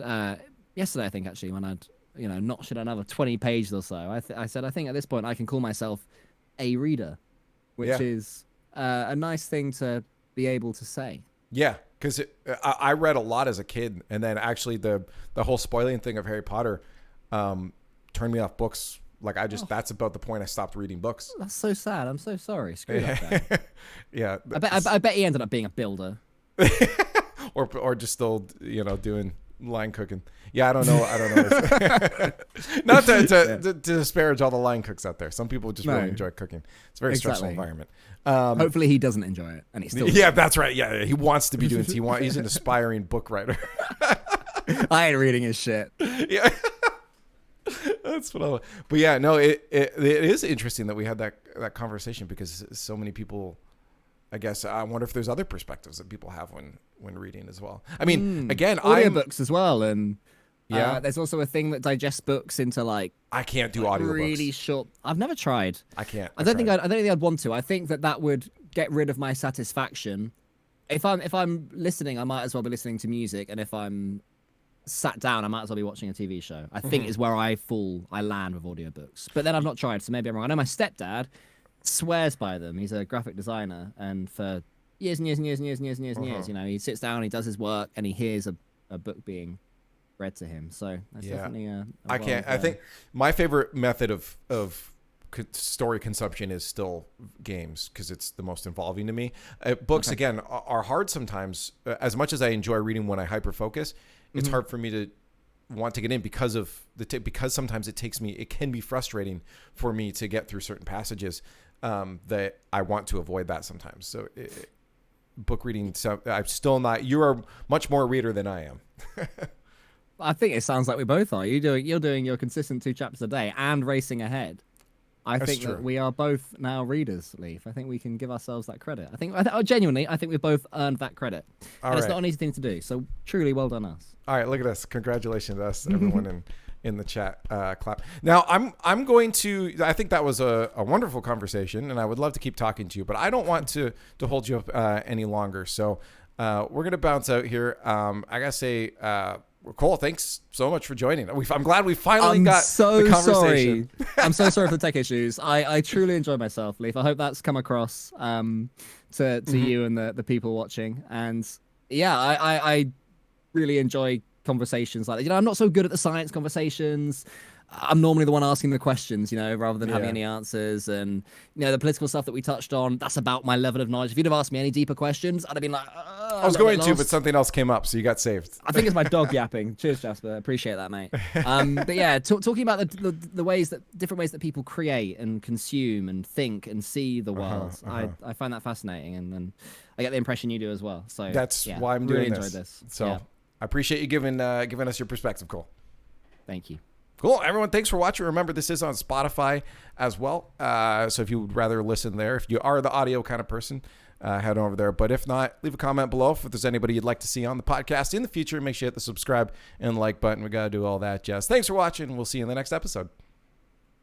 yesterday, I think actually, when I'd, notched it another 20 pages or so, I said, I think at this point I can call myself a reader, which is a nice thing to be able to say. Yeah, because I read a lot as a kid, and then actually the whole spoiling thing of Harry Potter turned me off books Like that's about the point I stopped reading books. That's so sad. I'm so sorry. Screw that. Yeah. I bet he ended up being a builder. or just still, doing line cooking. Yeah, I don't know. Not to disparage all the line cooks out there. Some people just really enjoy cooking. It's a very stressful environment. Hopefully he doesn't enjoy it, and he's still. Yeah, that's right. Yeah, he wants to be doing. He's an aspiring book writer. I ain't reading his shit. Yeah. That's what but yeah, no, it is interesting that we had that conversation, because so many people, I guess, I wonder if there's other perspectives that people have when reading as well. I mean, again, audiobooks as well, and there's also a thing that digests books into like I can't do audiobooks. Really short. I've never tried. I can't. I don't think I'd want to. I think that would get rid of my satisfaction. If I'm listening, I might as well be listening to music, and if I'm sat down, I might as well be watching a TV show. I think is where I land with audiobooks. But then I've not tried, so maybe I'm wrong. I know my stepdad swears by them. He's a graphic designer, and for years and years and years and years and years and years and years, he sits down, he does his work, and he hears a book being read to him. So that's definitely I can't. I think my favorite method of story consumption is still games, because it's the most involving to me. Books again are hard sometimes. As much as I enjoy reading when I hyper focus, it's hard for me to want to get in because of because sometimes it can be frustrating for me to get through certain passages that I want to avoid that sometimes. So book reading, so I'm still not. You are much more a reader than I am. I think it sounds like we both are. You're doing your consistent 2 chapters a day and racing ahead. I think that we are both now readers, Leaf. I think we can give ourselves that credit. Genuinely, I think we've both earned that credit. It's not an easy thing to do. So truly well done us. All right, look at us. Congratulations to us, everyone in the chat. Clap. Now, I'm going to, I think that was a wonderful conversation, and I would love to keep talking to you, but I don't want to hold you up any longer. So we're going to bounce out here. I got to say, Cole, thanks so much for joining. I'm glad we finally got the conversation. I'm so sorry for the tech issues. I truly enjoyed myself, Leaf. I hope that's come across to you and the people watching. And yeah, I really enjoy conversations like that. I'm not so good at the science conversations. I'm normally the one asking the questions, rather than having any answers. And, the political stuff that we touched on, that's about my level of knowledge. If you'd have asked me any deeper questions, I'd have been like, I was going to, but something else came up, so you got saved. I think it's my dog yapping. Cheers, Jasper. Appreciate that, mate. But yeah, talking about the different ways that people create and consume and think and see the world, I find that fascinating. And I get the impression you do as well. So that's why I'm doing enjoyed this. So I appreciate you giving us your perspective, Cole. Thank you. Cool. Everyone, thanks for watching. Remember, this is on Spotify as well. So if you would rather listen there, if you are the audio kind of person, head over there. But if not, leave a comment below if there's anybody you'd like to see on the podcast in the future. Make sure you hit the subscribe and like button. We got to do all that jazz. Thanks for watching. We'll see you in the next episode.